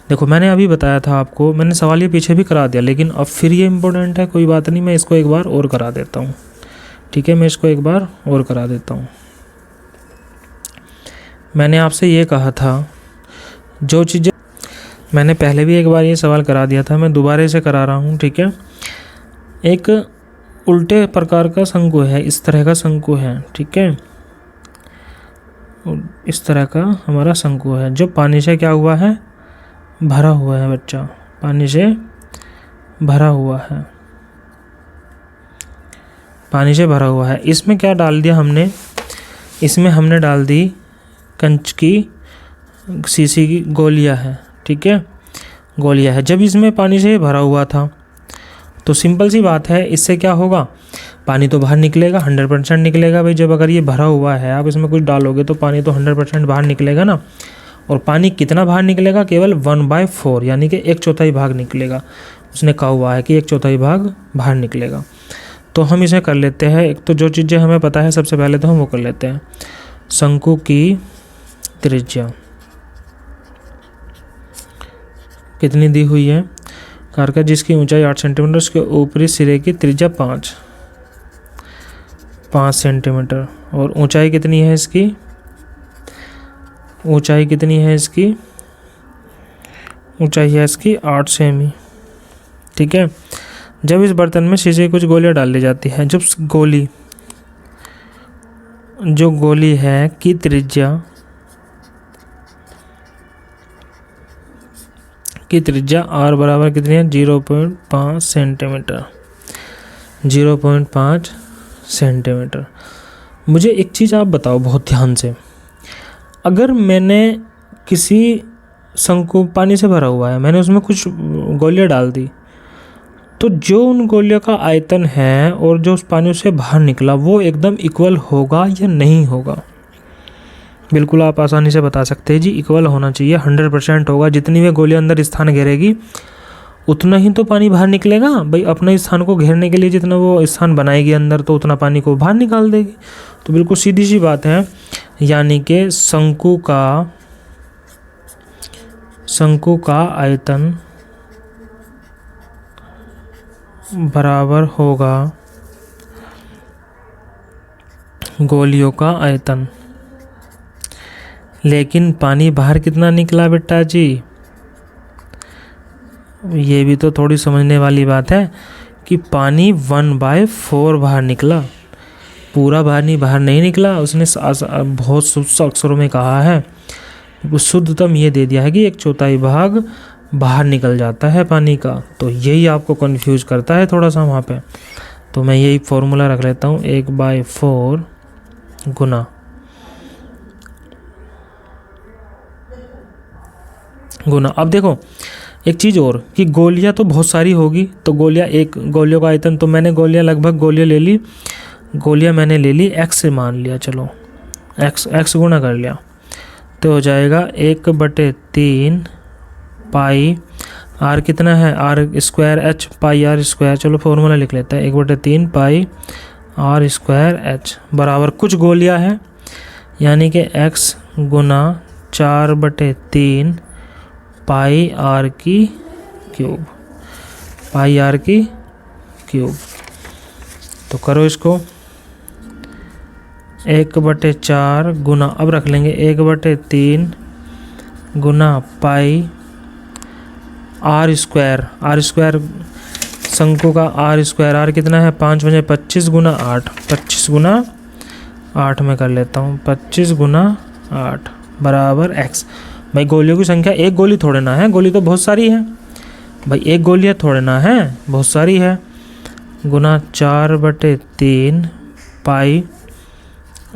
Speaker 1: देखो मैंने अभी बताया था आपको, मैंने सवाल ये पीछे भी करा दिया, लेकिन अब फिर ये इम्पोर्टेंट है, कोई बात नहीं, मैं इसको एक बार और करा देता हूँ, ठीक है, मैं इसको एक बार और करा देता हूँ। मैंने आपसे ये कहा था, जो चीज़ें मैंने पहले भी एक बार ये सवाल करा दिया था, मैं दोबारा से करा रहा हूँ, ठीक है। एक उल्टे प्रकार का शंकु है, इस तरह का शंकु है, ठीक है, इस तरह का हमारा शंकु है जो पानी से क्या हुआ है, भरा हुआ है बच्चा, पानी से भरा हुआ है, पानी से भरा हुआ है। इसमें क्या डाल दिया हमने, इसमें हमने डाल दी कंच की शीशी की गोलियां है, ठीक है, गोलियां है। जब इसमें पानी से भरा हुआ था तो सिंपल सी बात है, इससे क्या होगा, पानी तो बाहर निकलेगा, 100% निकलेगा भाई। जब अगर ये भरा हुआ है, आप इसमें कुछ डालोगे तो पानी तो 100% बाहर निकलेगा ना। और पानी कितना बाहर निकलेगा, केवल 1/4 यानी कि 1/4 भाग निकलेगा। उसने कहा हुआ है कि 1/4 भाग बाहर निकलेगा। तो हम इसे कर लेते हैं। एक तो जो चीज़ें हमें पता है सबसे पहले तो हम वो कर लेते हैं। शंकु की त्रिज्या कितनी दी हुई है, कार का जिसकी ऊंचाई 8 सेंटीमीटर, उसके ऊपरी सिरे की त्रिज्या 5 सेंटीमीटर, और ऊंचाई कितनी है इसकी, ऊंचाई कितनी है इसकी, ऊंचाई है इसकी 8 सेमी, ठीक है। जब इस बर्तन में शीशे की कुछ गोलियां डाल दी जाती है, जब जो गोली है की त्रिज्या R बराबर कितनी है, 0.5 सेंटीमीटर, 0.5 सेंटीमीटर। मुझे एक चीज़ आप बताओ बहुत ध्यान से, अगर मैंने किसी शंकु पानी से भरा हुआ है, मैंने उसमें कुछ गोलियां डाल दी, तो जो उन गोलियों का आयतन है और जो उस पानी से बाहर निकला वो एकदम इक्वल होगा या नहीं होगा। बिल्कुल आप आसानी से बता सकते हैं जी, इक्वल होना चाहिए, 100% होगा। जितनी भी गोलियां अंदर स्थान घेरेगी उतना ही तो पानी बाहर निकलेगा भाई। अपने स्थान को घेरने के लिए जितना वो स्थान बनाएगी अंदर, तो उतना पानी को बाहर निकाल देगी। तो बिल्कुल सीधी सी बात है, यानी कि शंकु का आयतन बराबर होगा गोलियों का आयतन। लेकिन पानी बाहर कितना निकला बेटा जी, ये भी तो थोड़ी समझने वाली बात है कि पानी 1/4 बाहर निकला, पूरा बाहर नहीं निकला। उसने बहुत अक्षरों में कहा है शुद्धतम ये दे दिया है कि 1/4 भाग बाहर निकल जाता है पानी का, तो यही आपको कंफ्यूज करता है थोड़ा सा वहाँ पे। तो मैं यही फॉर्मूला रख लेता हूँ, 1/4 गुना। अब देखो एक चीज़ और कि गोलियां तो बहुत सारी होगी, तो गोलियों का आयतन, तो मैंने गोलियां ले ली, गोलियां मैंने ले ली x से मान लिया, चलो x गुना कर लिया, तो हो जाएगा 1/3 पाई r कितना है, r² पाई r², चलो फॉर्मूला लिख लेते हैं, 1/3 पाई r²h बराबर कुछ गोलियां हैं, यानी कि x गुना 4/3 पाई r की क्यूब। तो करो इसको, 1/4 गुना, अब रख लेंगे 1/3 गुना पाई r², शंकु का r² कितना है, 5×5 = 25 गुना 8, 25 गुना 8 में कर लेता हूँ, 25 गुना 8 बराबर x। भाई गोलियों की संख्या एक गोली थोड़े ना है, गोली तो बहुत सारी है भाई, एक गोली है थोड़े ना है, बहुत सारी है, गुना 4/3 पाई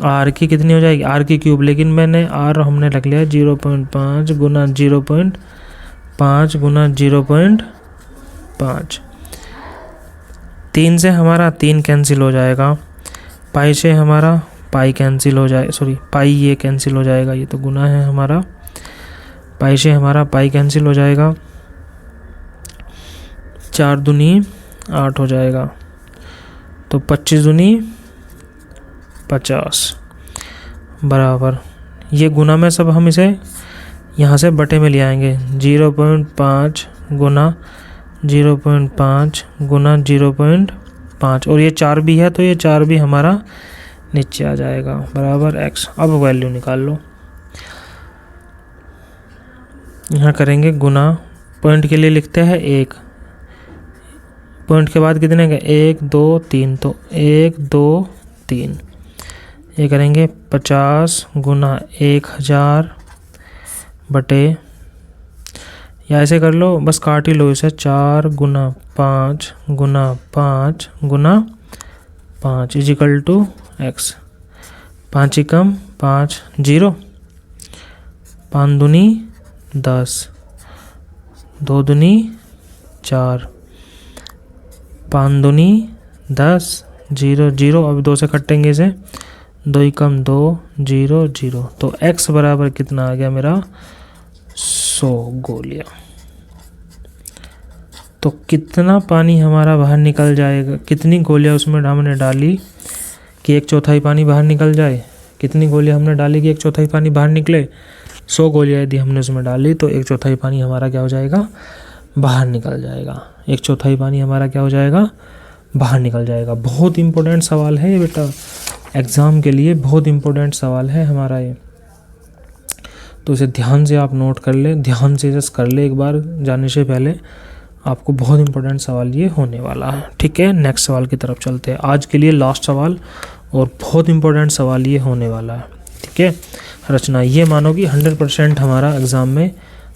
Speaker 1: r की कितनी हो जाएगी, r की क्यूब, लेकिन मैंने r हमने रख लिया 0.5 गुना 0.5 गुना 0.5। 3 से हमारा 3 कैंसिल हो जाएगा, पाई से हमारा पाई कैंसिल हो जाए, सॉरी पाई ये कैंसिल हो जाएगा, ये तो गुना है हमारा, पाई से हमारा पाई कैंसिल हो जाएगा, 4 दूनी 8 हो जाएगा, तो 25 दूनी 50 बराबर, ये गुना में सब हम इसे यहाँ से बटे में ले आएंगे, 0.5 गुना 0.5 गुना 0.5, और ये 4 भी है तो ये 4 भी हमारा नीचे आ जाएगा बराबर x। अब वैल्यू निकाल लो, यहाँ करेंगे गुना, पॉइंट के लिए लिखते हैं 1, पॉइंट के बाद कितने का 1 2 3, तो 1 2 3, ये करेंगे 50 गुना 1000 बटे, या ऐसे कर लो, बस काट ही लो इसे, 4 गुना 5 गुना 5 गुना 5 = x, 5 एकम 5 0, 5 दूनी 10, 2 दूनी 4, 5 दूनी 10, 0 0, अब 2 से कटेंगे इसे, 2 एकम 2 0 0, तो x बराबर कितना आ गया मेरा 100 गोलियां। तो कितना पानी हमारा बाहर निकल जाएगा, कितनी गोलियां उसमें हमने डाली कि 1/4 पानी बाहर निकल जाए, कितनी गोलियां हमने डाली कि 1/4 पानी बाहर निकले, 100 गोलियां यदि हमने उसमें डाली तो 1/4 पानी हमारा क्या हो जाएगा, बाहर निकल जाएगा, 1/4 पानी हमारा क्या हो जाएगा, बाहर निकल जाएगा। बहुत इंपॉर्टेंट सवाल है ये बेटा, एग्ज़ाम के लिए बहुत इंपॉर्टेंट सवाल है हमारा ये, तो इसे ध्यान से आप नोट कर ले, ध्यान से जस्ट कर ले एक बार जाने से पहले, आपको बहुत इंपॉर्टेंट सवाल ये होने वाला है। ठीक है, नेक्स्ट सवाल की तरफ चलते हैं, आज के लिए लास्ट सवाल और बहुत इंपॉर्टेंट सवाल ये होने वाला है। ठीक है, रचना ये मानो कि 100% हमारा एग्ज़ाम में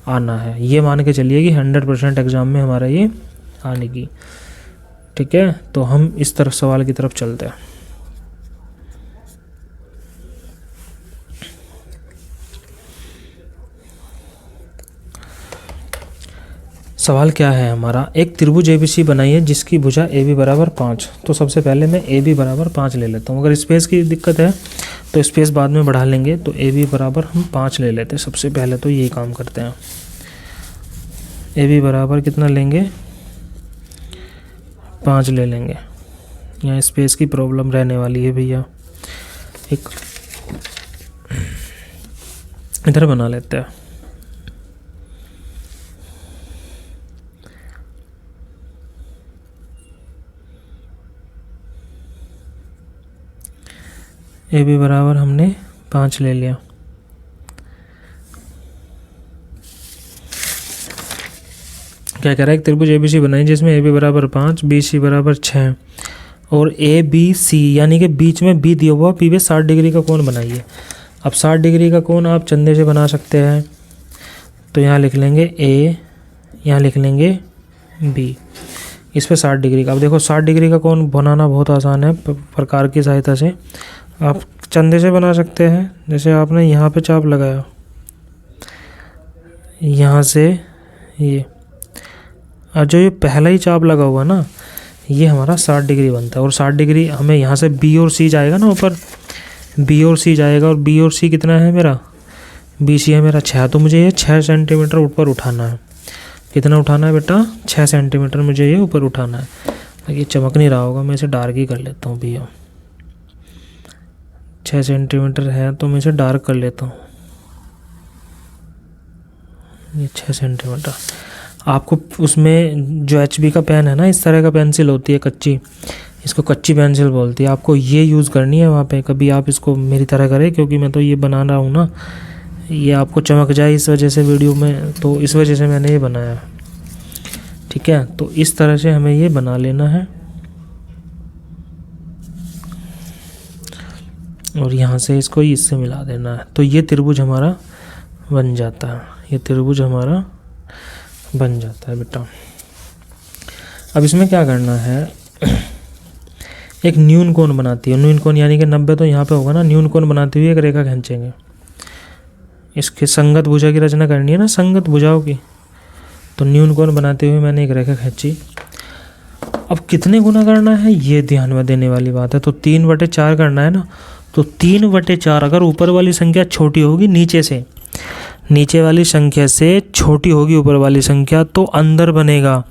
Speaker 1: आना है, ये मान के चलिए कि 100% एग्ज़ाम में हमारा ये आने की। ठीक है, तो हम इस तरफ सवाल की तरफ चलते हैं। सवाल क्या है हमारा, एक त्रिभुज ABC बनाइए जिसकी भुजा AB बराबर 5। तो सबसे पहले मैं AB बराबर 5 ले लेता हूँ, अगर स्पेस की दिक्कत है तो स्पेस बाद में बढ़ा लेंगे, तो AB बराबर हम 5 ले लेते हैं, सबसे पहले तो यही काम करते हैं। AB बराबर कितना लेंगे, 5 ले लेंगे, यहाँ स्पेस की प्रॉब्लम रहने वाली है भैया, एक इधर बना लेते हैं। AB बराबर हमने 5 ले लिया, क्या कह रहा है, एक त्रिभुज ABC बनाई जिसमें AB बराबर 5 BC बराबर 6 और ABC यानी कि बीच में B दिया हुआ, P पे 60 डिग्री का कोण बनाइए। अब 60 डिग्री का कोण आप चंदे से बना सकते हैं, तो यहाँ लिख लेंगे ए, यहाँ लिख लेंगे बी, इस पे 60 डिग्री का। अब देखो 60 डिग्री का कोण बनाना बहुत आसान है, प्रकार की सहायता से आप चंदे से बना सकते हैं। जैसे आपने यहाँ पे चाप लगाया, यहाँ से ये, और जो ये पहला ही चाप लगा हुआ ना, ये हमारा 60 डिग्री बनता है। और 60 डिग्री हमें यहाँ से बी और सी जाएगा ना ऊपर, बी और सी जाएगा, और बी और सी कितना है मेरा, बी सी है मेरा 6, तो मुझे ये 6 सेंटीमीटर ऊपर उठाना है। कितना उठाना है बेटा, 6 सेंटीमीटर मुझे ये ऊपर उठाना है। ये चमक नहीं रहा होगा, मैं इसे डार्क ही कर लेता हूँ भैया, 6 सेंटीमीटर है तो मैं इसे डार्क कर लेता हूँ, ये 6 सेंटीमीटर। आपको उसमें जो HB का पेन है ना, इस तरह का पेंसिल होती है कच्ची, इसको कच्ची पेंसिल बोलती है, आपको ये यूज़ करनी है वहाँ पे। कभी आप इसको मेरी तरह करें, क्योंकि मैं तो ये बना रहा हूँ ना, ये आपको चमक जाए इस वजह से वीडियो में, तो इस वजह से मैंने ये बनाया। ठीक है, तो इस तरह से हमें ये बना लेना है, और यहाँ से इसको इससे मिला देना है, तो ये त्रिभुज हमारा बन जाता है, ये त्रिभुज हमारा बन जाता है बेटा। अब इसमें क्या करना है, एक न्यून कोण बनाती है, न्यून कोण यानी कि 90 तो यहाँ पे होगा ना, न्यून कोण बनाती हुई एक रेखा खींचेंगे। इसके संगत भुजा की रचना करनी है ना, संगत भुजाओं की, तो न्यून कोण बनाते हुए मैंने एक रेखा खींची। अब कितने गुना करना है ये ध्यान में देने वाली बात है, तो 3/4 करना है ना, तो 3/4 अगर ऊपर वाली संख्या छोटी होगी नीचे से, नीचे वाली संख्या से छोटी होगी ऊपर वाली संख्या, तो अंदर बनेगा।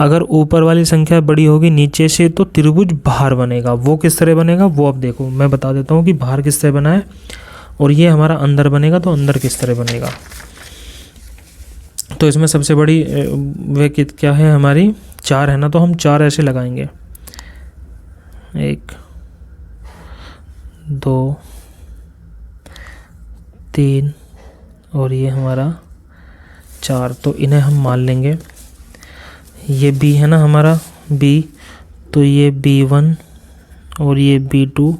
Speaker 1: अगर ऊपर वाली संख्या बड़ी होगी नीचे से, तो त्रिभुज बाहर बनेगा। वो किस तरह बनेगा वो अब देखो, मैं बता देता हूँ कि बाहर किस तरह बना है, और ये हमारा अंदर बनेगा, तो अंदर किस तरह बनेगा। तो इसमें सबसे बड़ी वे क्या है हमारी, 4 है ना, तो हम 4 ऐसे लगाएंगे, 1 2 3 और ये हमारा 4, तो इन्हें हम मान लेंगे। ये B है ना हमारा B, तो ये B1 और ये B2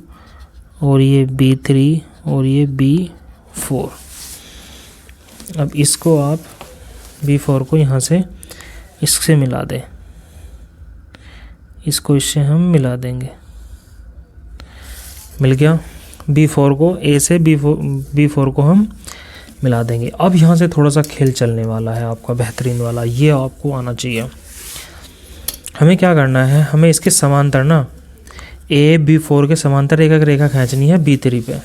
Speaker 1: और ये B3 और ये B4। अब इसको आप B4 को यहाँ से इससे मिला दें, इसको इससे हम मिला देंगे, मिल गया। B4 को A से B4 को हम मिला देंगे। अब यहाँ से थोड़ा सा खेल चलने वाला है आपका बेहतरीन वाला, ये आपको आना चाहिए। हमें क्या करना है, हमें इसके समांतर ना AB4 के समांतर एक रेखा खींचनी है B3 पे,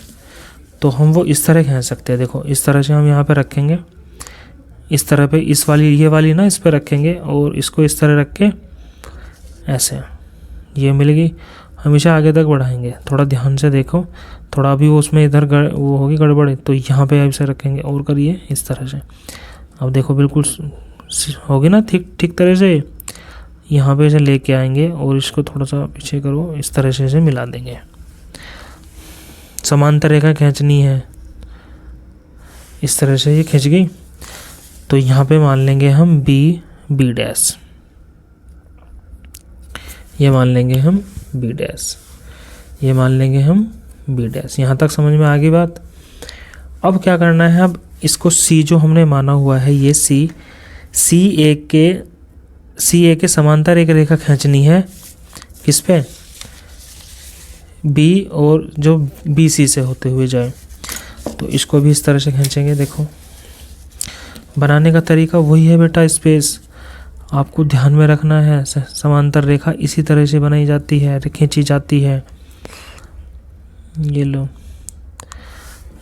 Speaker 1: तो हम वो इस तरह खींच सकते हैं। देखो इस तरह से हम यहाँ पे रखेंगे, इस तरह पे, इस वाली ये वाली ना इस पे रखेंगे, और इसको इस तरह रख के ऐसे, ये मिलेगी। हमेशा आगे तक बढ़ाएंगे, थोड़ा ध्यान से देखो, थोड़ा अभी वो उसमें इधर वो होगी गड़बड़, तो यहाँ पे ऐसे रखेंगे और करिए इस तरह से। अब देखो बिल्कुल होगी ना ठीक तरह से, यहाँ पे इसे लेके आएंगे और इसको थोड़ा सा पीछे करो, इस तरह से इसे मिला देंगे। समांतर रेखा खींचनी है, इस तरह से ये खींच गई, तो यहाँ पे मान लेंगे हम B', ये मान लेंगे हम B', ये मान लेंगे हम B'। यहाँ तक समझ में आ गई बात। अब क्या करना है, अब इसको C जो हमने माना हुआ है, ये C A के समांतर एक रेखा खींचनी है, किस पे, B और जो BC से होते हुए जाए, तो इसको भी इस तरह से खींचेंगे। देखो बनाने का तरीका वही है बेटा, स्पेस आपको ध्यान में रखना है। समांतर रेखा इसी तरह से बनाई जाती है, खींची जाती है। ये लो,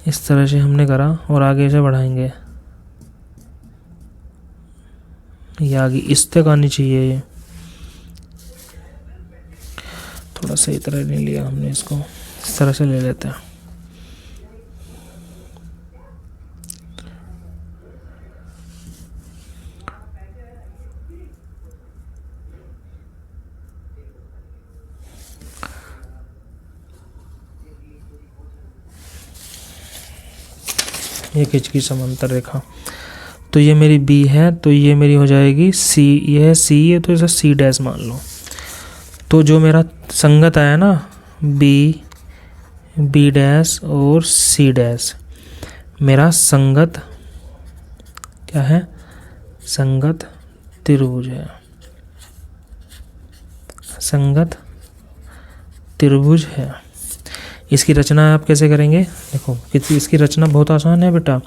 Speaker 1: इस तरह से हमने करा और आगे से बढ़ाएंगे, ये आगे इस तक आनी चाहिए। ये थोड़ा सही तरह नहीं लिया हमने, इसको इस तरह से ले लेते हैं। ये खींच की समांतर रेखा, तो ये मेरी B है, तो ये मेरी हो जाएगी C, ये C है तो इसे C' मान लो। तो जो मेरा संगत आया ना B बी डैश और सी डैश मेरा संगत क्या है, संगत त्रिभुज है, संगत त्रिभुज है। इसकी रचना आप कैसे करेंगे, देखो इसकी रचना बहुत आसान है बेटा।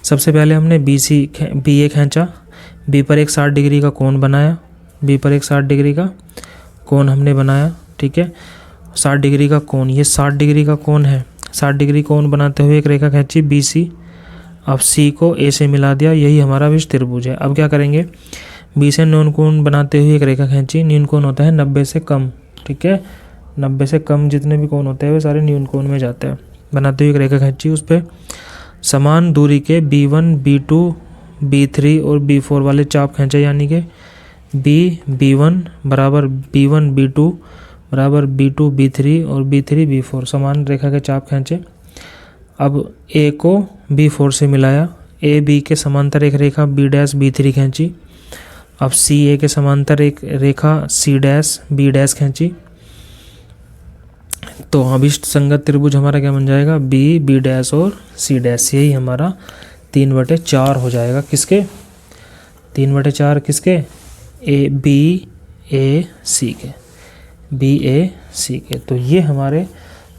Speaker 1: सबसे पहले हमने बी ए खींचा, बी पर एक 60 डिग्री का कोण बनाया, बी पर एक 60 डिग्री का कोण हमने बनाया, ठीक है। 60 डिग्री का कोण, ये 60 डिग्री का कोण है। 60 डिग्री कोण बनाते हुए एक रेखा खींची बी सी, अब सी को ए से मिला दिया, यही हमारा विश्व त्रिभुज है। अब क्या करेंगे, बी से न्यून कोण बनाते हुए एक रेखा खींची, न्यून कोण होता है 90 से कम, ठीक है। 90 से कम जितने भी कोण होते हैं वे सारे न्यून कोण में जाते हैं। बनाते हुए एक रेखा खींची, उस पर समान दूरी के B1, B2, B3 और B4 वाले चाप खींचे, यानी कि B1 बराबर B1, B2 बराबर B2, B3 और B3, B4 समान रेखा के चाप खींचे। अब A को B4 से मिलाया, A B के समांतर एक रेखा B डैश B3 खींची। अब C A के समांतर एक रेखा C डैश B डैश खींची। तो अभिष्ट संगत त्रिभुज हमारा क्या बन जाएगा, B डैश और C डैश, यही हमारा 3/4 हो जाएगा। किसके 3/4 किसके, BAC के, BAC के। तो ये हमारे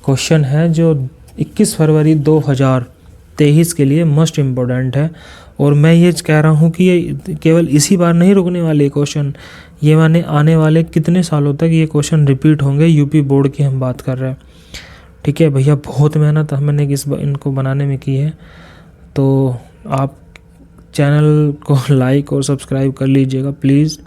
Speaker 1: क्वेश्चन है जो 21 फरवरी 2023 के लिए मोस्ट इम्पोर्टेंट है। और मैं ये कह रहा हूँ कि ये केवल इसी बार नहीं रुकने वाले क्वेश्चन, ये माने आने वाले कितने सालों तक ये क्वेश्चन रिपीट होंगे। यूपी बोर्ड की हम बात कर रहे हैं, ठीक है भैया। बहुत मेहनत हमने इनको बनाने में की है, तो आप चैनल को लाइक और सब्सक्राइब कर लीजिएगा प्लीज़।